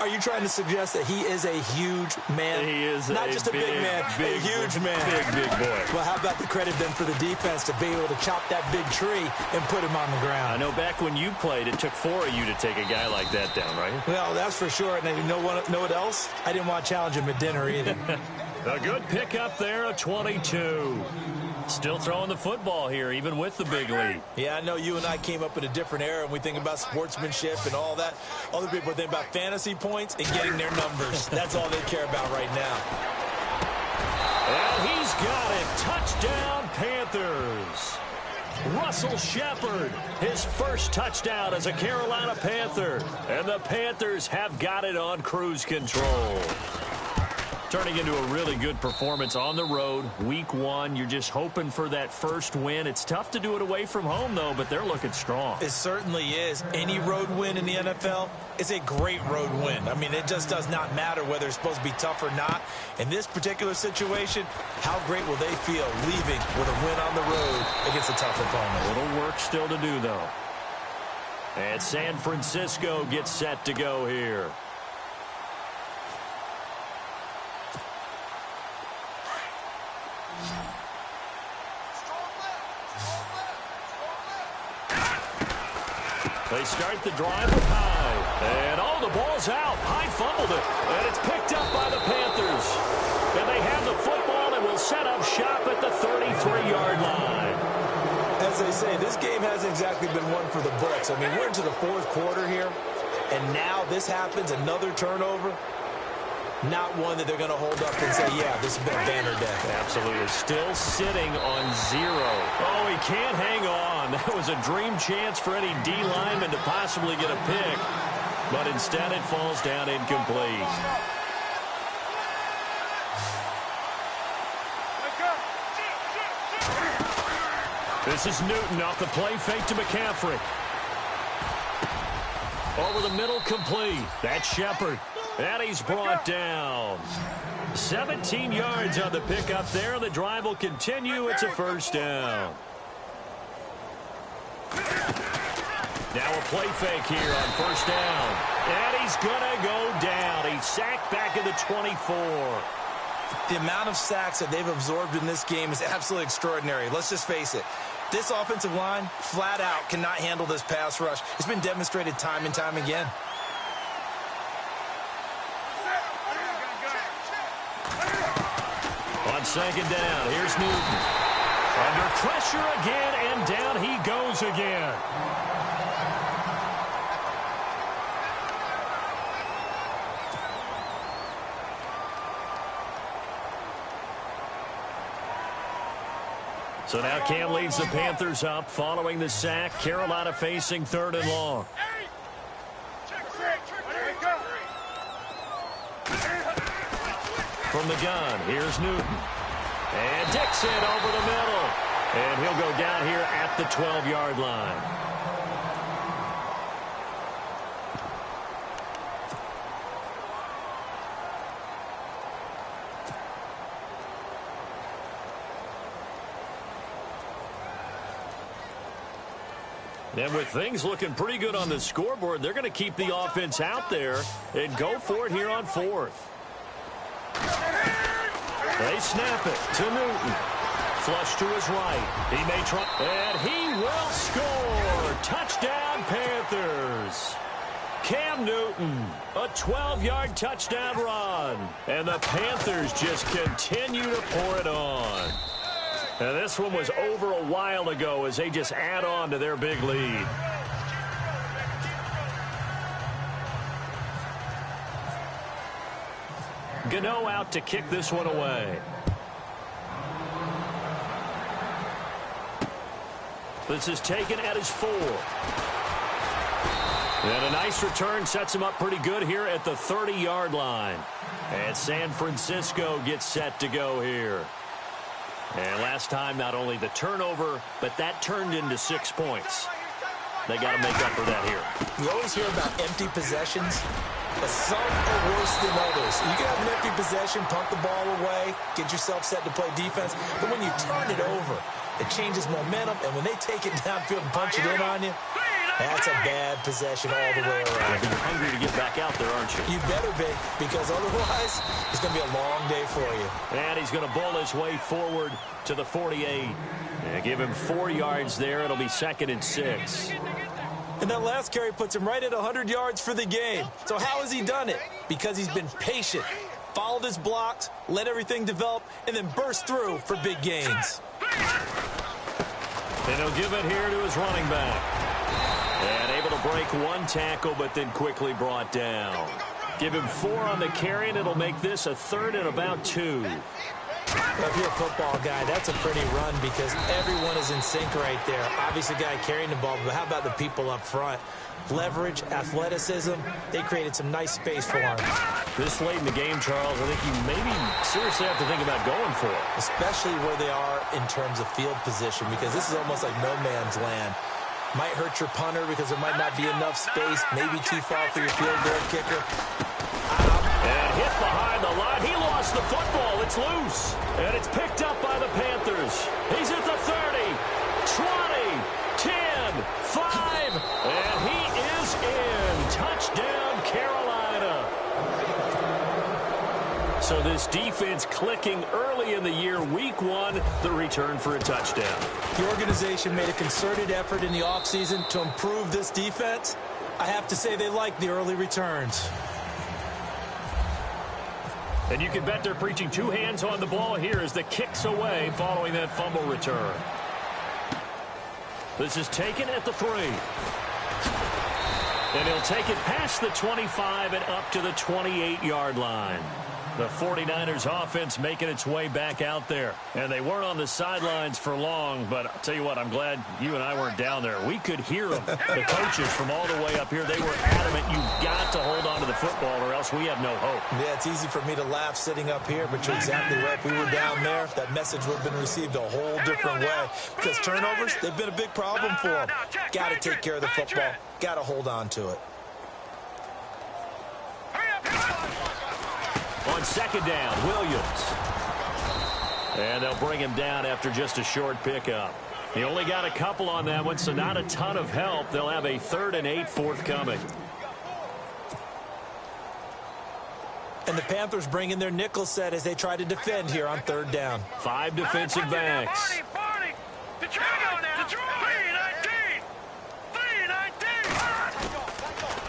Are you trying to suggest that he is a huge man? He is not just a big man, a huge man. Big boy. Well, how about the credit then for the defense to be able to chop that big tree and put him on the ground? I know back when you played, it took 4 of you to take a guy like that down, right? Well, that's for sure. And you know what else? I didn't want to challenge him at dinner either. A good pickup there, a 22. Still throwing the football here, even with the big lead. Yeah, I know you and I came up in a different era, and we think about sportsmanship and all that. Other people think about fantasy points and getting their numbers. That's all they care about right now. And he's got it. Touchdown, Panthers. Russell Shepard, his first touchdown as a Carolina Panther. And the Panthers have got it on cruise control. Turning into a really good performance on the road. Week 1, you're just hoping for that first win. It's tough to do it away from home, though, but they're looking strong. It certainly is. Any road win in the NFL is a great road win. I mean, it just does not matter whether it's supposed to be tough or not. In this particular situation, how great will they feel leaving with a win on the road against a tough opponent? A little work still to do, though. And San Francisco gets set to go here. They start the drive with Hyde. And, the ball's out. Hyde fumbled it. And it's picked up by the Panthers. And they have the football and will set up shop at the 33-yard line. As they say, this game hasn't exactly been one for the books. I mean, we're into the 4th quarter here. And now this happens, another turnover. Not one that they're going to hold up and say, yeah, this has been a banner day. Absolutely. Still sitting on 0. Oh, he can't hang on. That was a dream chance for any D lineman to possibly get a pick. But instead it falls down incomplete. This is Newton off the play fake to McCaffrey. Over the middle, complete. That's Shepard. And he's brought down. 17 yards on the pickup there. The drive will continue. It's a first down. Now a play fake here on first down. And he's going to go down. He's sacked back at the 24. The amount of sacks that they've absorbed in this game is absolutely extraordinary. Let's just face it. This offensive line, flat out, cannot handle this pass rush. It's been demonstrated time and time again. On second down, here's Newton. Under pressure again, and down he goes again. So now Cam leads the Panthers up following the sack. Carolina facing 3rd and long. From the gun, here's Newton. And Dixon over the middle. And he'll go down here at the 12-yard line. And with things looking pretty good on the scoreboard, they're going to keep the offense out there and go for it here on 4th. They snap it to Newton. Flush to his right. He may try, and he will score. Touchdown, Panthers. Cam Newton, a 12-yard touchdown run. And the Panthers just continue to pour it on. And this one was over a while ago as they just add on to their big lead. Gano out to kick this one away. This is taken at his 4. And a nice return sets him up pretty good here at the 30-yard line. And San Francisco gets set to go here. And last time, not only the turnover, but that turned into 6 points. They got to make up for that here. You always hear about empty possessions, but some are worse than others. You can have an empty possession, punt the ball away, get yourself set to play defense, but when you turn it over, it changes momentum, and when they take it downfield and punch it in on you, that's a bad possession all the way around. You're hungry to get back out there, aren't you? You better be, because otherwise, it's going to be a long day for you. And he's going to bowl his way forward to the 48. And give him 4 yards there. It'll be 2nd and 6. And that last carry puts him right at 100 yards for the game. So how has he done it? Because he's been patient, followed his blocks, let everything develop, and then burst through for big gains. And he'll give it here to his running back. And able to break 1 tackle, but then quickly brought down. Give him 4 on the carry, and it'll make this a 3rd and about 2. Well, if you're a football guy, that's a pretty run because everyone is in sync right there. Obviously, the guy carrying the ball, but how about the people up front? Leverage, athleticism, they created some nice space for him. This late in the game, Charles, I think you maybe seriously have to think about going for it. Especially where they are in terms of field position, because this is almost like no man's land. Might hurt your punter because there might not be enough space, maybe too far for your field goal kicker. And hit behind the line. He lost the football. It's loose. And it's picked up by the Panthers. He's at the 30, 20, 10, 5, and he is in. Touchdown, Carolina. So this defense clicking early in the year. Week 1, the return for a touchdown. The organization made a concerted effort in the offseason to improve this defense. I have to say they like the early returns. And you can bet they're preaching 2 hands on the ball here as the kick's away following that fumble return. This is taken at the 3. And he'll take it past the 25 and up to the 28-yard line. The 49ers offense making its way back out there. And they weren't on the sidelines for long, but I'll tell you what, I'm glad you and I weren't down there. We could hear them. The coaches from all the way up here, they were adamant, you've got to hold on to the football or else we have no hope. Yeah, it's easy for me to laugh sitting up here, but you're exactly right. If we were down there, that message would have been received a whole different way. Because turnovers, they've been a big problem for them. Got to take care of the football. Got to hold on to it. On 2nd down, Williams. And they'll bring him down after just a short pickup. He only got a couple on that one, so not a ton of help. They'll have a 3rd and 8 forthcoming. And the Panthers bring in their nickel set as they try to defend here on 3rd down. 5 defensive backs.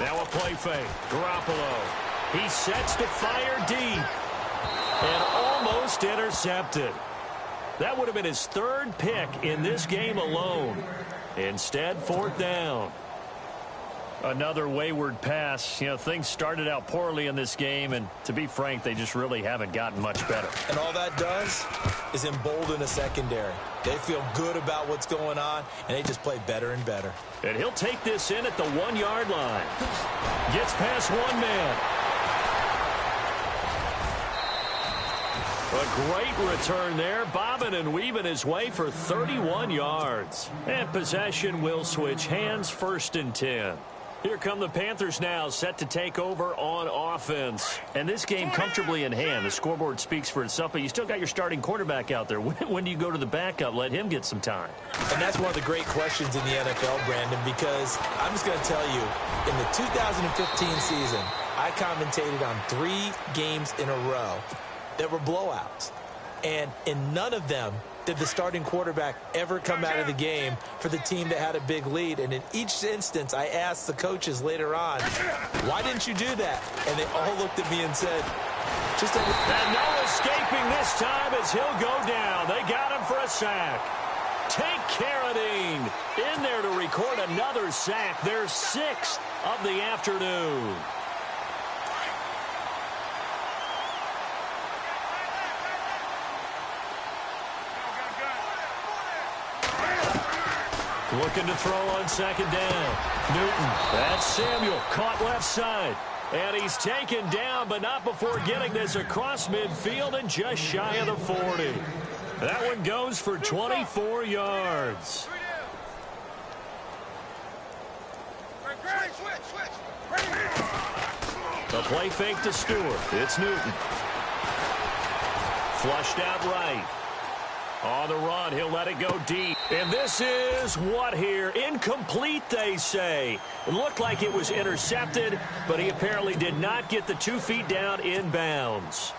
Now a play fake. Garoppolo. He sets to fire deep. And almost intercepted. That would have been his 3rd pick in this game alone. Instead, 4th down. Another wayward pass. You know, things started out poorly in this game, and to be frank, they just really haven't gotten much better. And all that does is embolden a secondary. They feel good about what's going on, and they just play better and better. And he'll take this in at the 1-yard line. Gets past 1 man. A great return there, bobbing and weaving his way for 31 yards. And possession will switch hands, 1st and 10. Here come the Panthers now, set to take over on offense. And this game comfortably in hand. The scoreboard speaks for itself, but you still got your starting quarterback out there. When do you go to the backup? Let him get some time. And that's one of the great questions in the NFL, Brandon, because I'm just going to tell you, in the 2015 season, I commentated on 3 games in a row that were blowouts. And in none of them did the starting quarterback ever come out of the game for the team that had a big lead. And in each instance, I asked the coaches later on, why didn't you do that? And they all looked at me and said, just... And no escaping this time as he'll go down. They got him for a sack. Take Carradine in there to record another sack. Their 6th of the afternoon. Looking to throw on second down. Newton. That's Samuel. Caught left side. And he's taken down, but not before getting this across midfield and just shy of the 40. That one goes for 24 yards. The play fake to Stewart. It's Newton. Flushed out right. On the run, he'll let it go deep. And this is what here? Incomplete, they say. It looked like it was intercepted, but he apparently did not get the 2 feet down in bounds.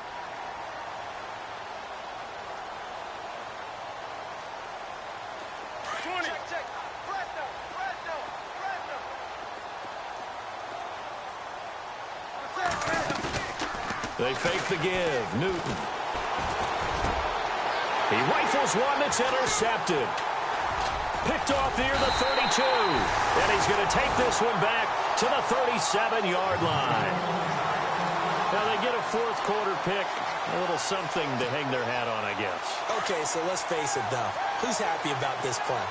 They fake the give. Newton. He rifles one that's intercepted. Picked off near the 32. And he's going to take this one back to the 37-yard line. Now they get a 4th quarter pick. A little something to hang their hat on, I guess. Okay, so let's face it, though. Who's happy about this play?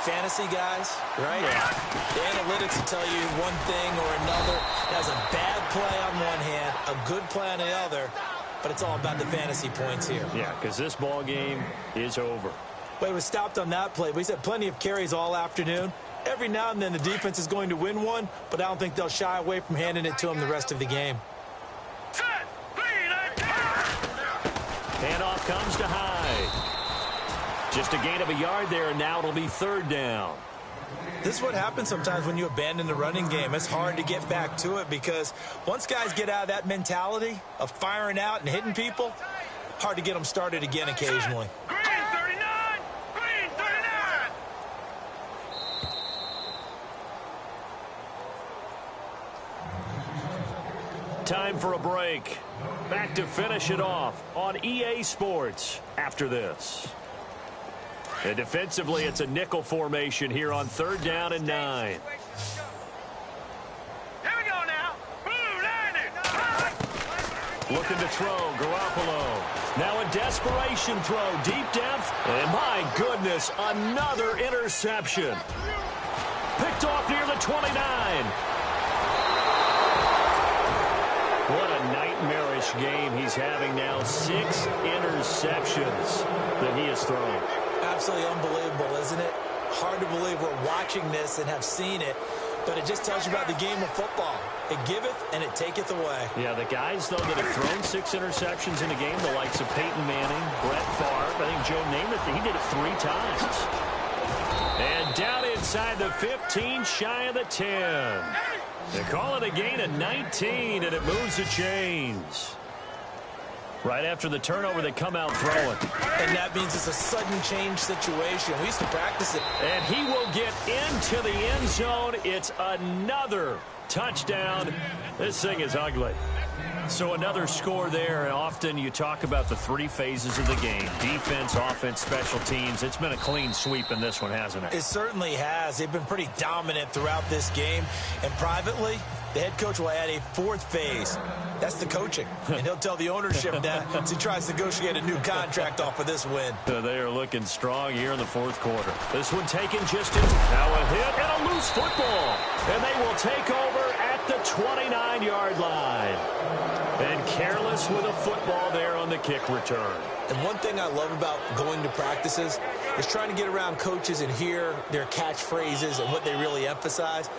Fantasy guys, right? Yeah. The analytics will tell you one thing or another. It has a bad play on one hand, a good play on the other. But it's all about the fantasy points here. Yeah, because this ball game is over. But it was stopped on that play. He's had plenty of carries all afternoon. Every now and then the defense is going to win one, but I don't think they'll shy away from handing it to him the rest of the game. Handoff comes to Hyde. Just a gain of a yard there, and now it'll be 3rd down. This is what happens sometimes when you abandon the running game. It's hard to get back to it because once guys get out of that mentality of firing out and hitting people, hard to get them started again occasionally. Green 39! Green 39! Time for a break. Back to finish it off on EA Sports after this. And defensively, it's a nickel formation here on 3rd down and 9. Here we go now. Blue landing. Looking to throw, Garoppolo. Now a desperation throw, deep depth. And my goodness, another interception. Picked off near the 29. What a nightmarish game he's having now. 6 interceptions that he has thrown. Absolutely unbelievable, isn't it? Hard to believe we're watching this and have seen it, but it just tells you about the game of football. It giveth and it taketh away. Yeah, the guys, though, that have thrown 6 interceptions in a game, the likes of Peyton Manning, Brett Favre, I think Joe Namath, he did it 3 times. And down inside the 15, shy of the 10. They call it a gain of 19, and it moves the chains. Right after the turnover, they come out throwing. And that means it's a sudden change situation. We used to practice it. And he will get into the end zone. It's another touchdown. This thing is ugly. So another score there, and often you talk about the 3 phases of the game. Defense, offense, special teams. It's been a clean sweep in this one, hasn't it? It certainly has. They've been pretty dominant throughout this game. And privately, the head coach will add a 4th phase. That's the coaching. And he'll tell the ownership that as he tries to negotiate a new contract off of this win. They are looking strong here in the 4th quarter. This one taken just in. Now a hit and a loose football. And they will take over at the 29-yard line. And careless starts with a football there on the kick return. And one thing I love about going to practices is trying to get around coaches and hear their catchphrases and what they really emphasize.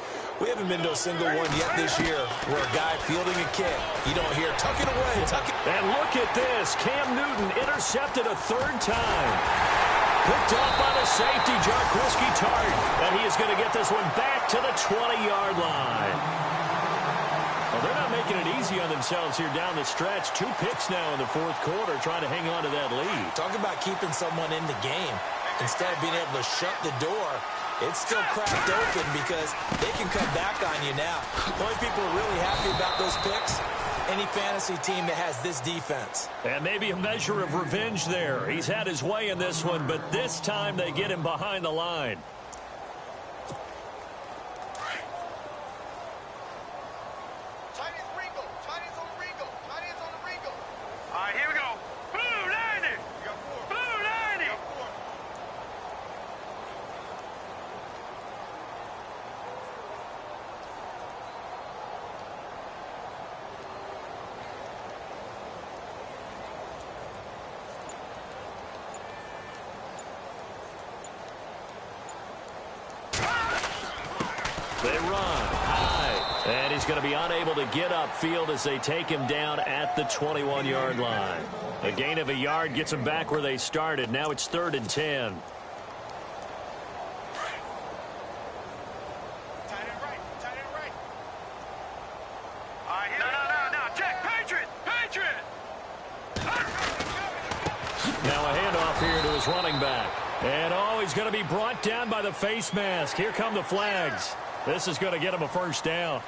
We haven't been to a single one yet this year where a guy fielding a kick, you don't hear, tuck it away, tuck it. And look at this. Cam Newton intercepted a third time. Picked off by the safety, Jarquiski Tart. And he is going to get this one back to the 20-yard line. Well, they're not making it easy on themselves here down the stretch. 2 picks now in the fourth quarter, trying to hang on to that lead. Talk about keeping someone in the game. Instead of being able to shut the door, it's still cracked open because they can come back on you now. The only people are really happy about those picks, any fantasy team that has this defense. And maybe a measure of revenge there. He's had his way in this one, but this time they get him behind the line. All right, here we go. Blue 90. Blue 90. They run high, and he's going to be unable to get upfield as they take him down at the 21-yard line. A gain of a yard gets them back where they started. Now it's 3rd and 10. Tight end right. Tight end right. All right, here. No. Check. Patriot. Now a handoff here to his running back. And, he's going to be brought down by the face mask. Here come the flags. This is going to get him a first down.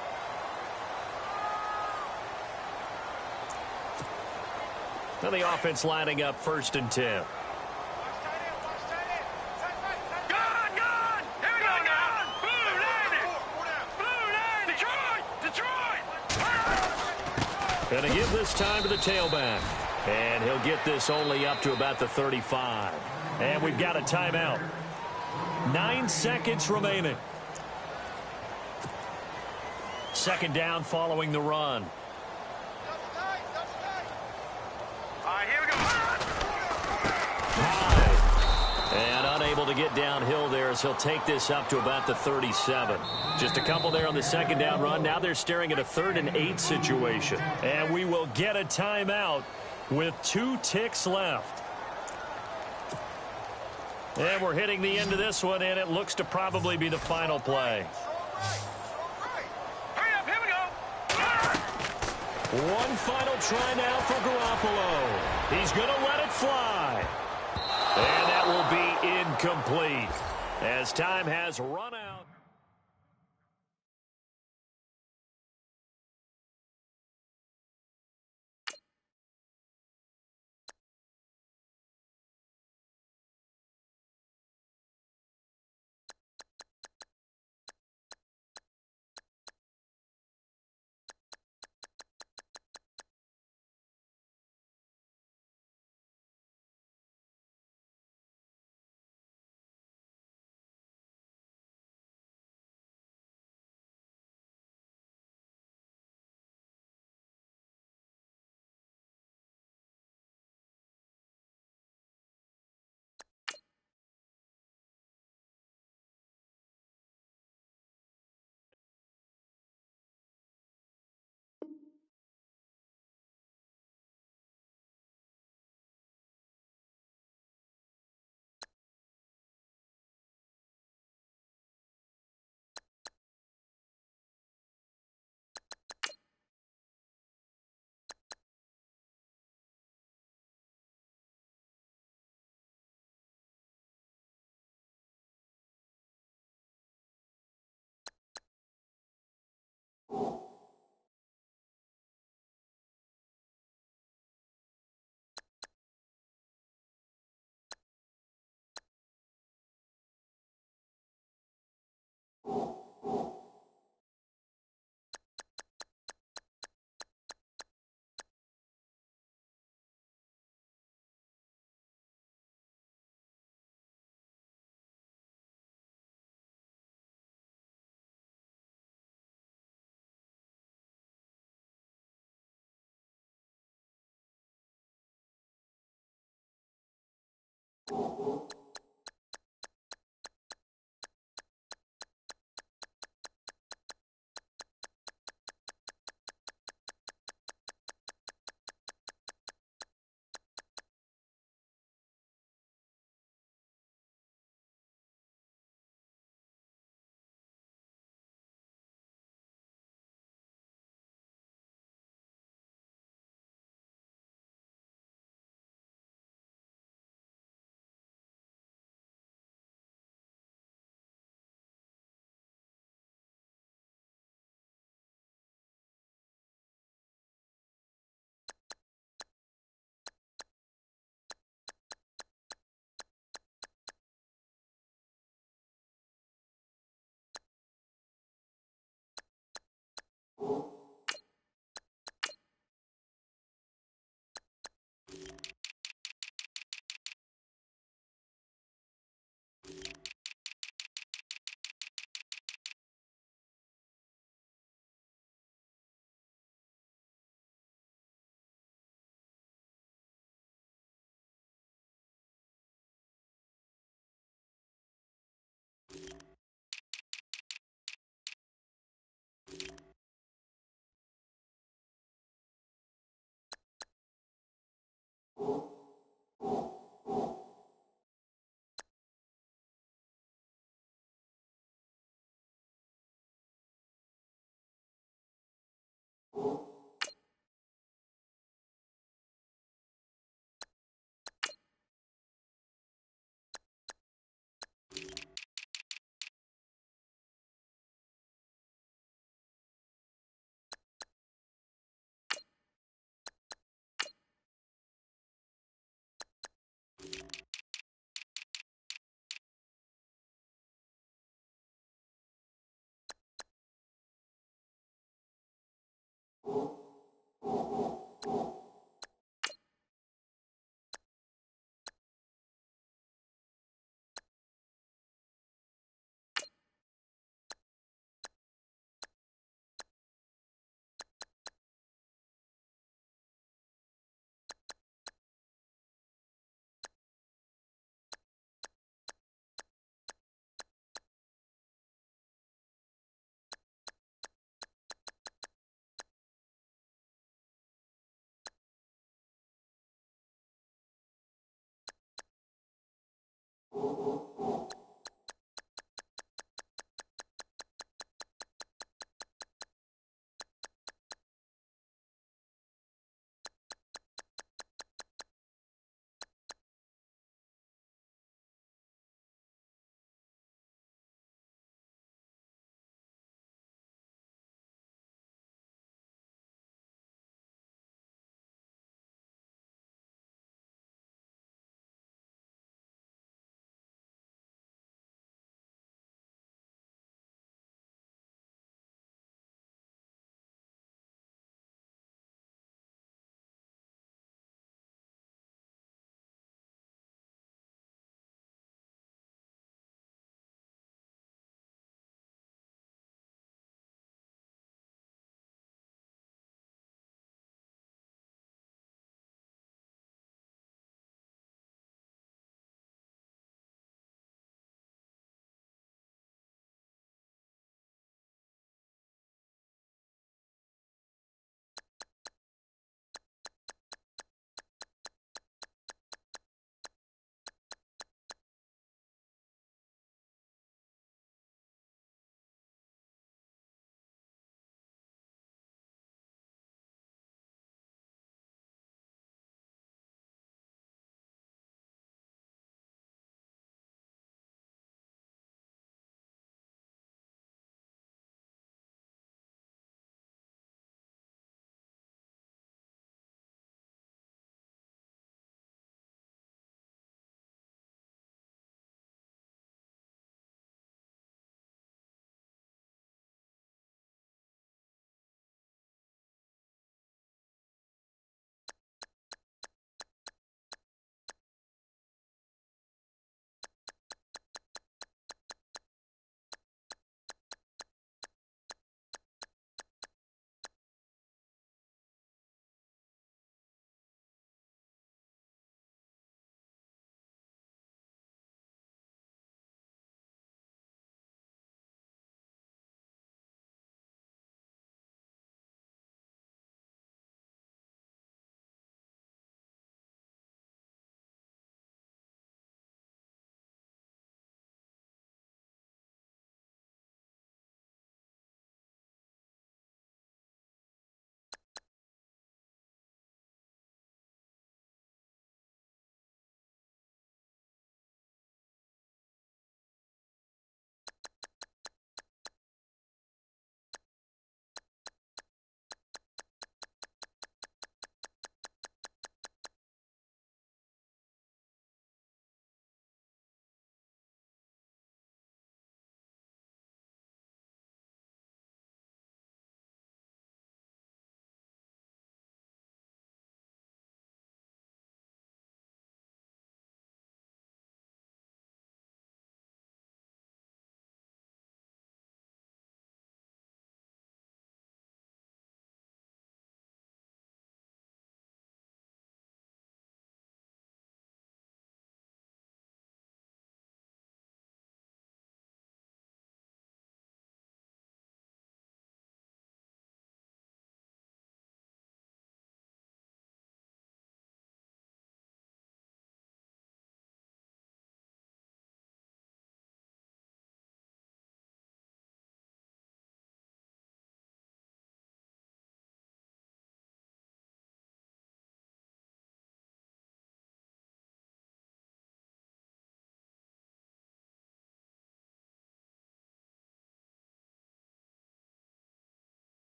Now the offense lining up 1st and 10. Gone. Here we go now. Blue 90. Detroit. Going to give this time to the tailback. And he'll get this only up to about the 35. And we've got a timeout. 9 seconds remaining. 2nd down following the run. All right, here we go. High. And unable to get downhill there as he'll take this up to about the 37. Just a couple there on the 2nd down run. Now they're staring at a 3rd and 8 situation. And we will get a timeout with 2 ticks left. And we're hitting the end of this one, and it looks to probably be the final play. Hurry up, here we go. One final try now for Garoppolo. He's going to let it fly. And that will be incomplete as time has run out. you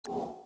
you.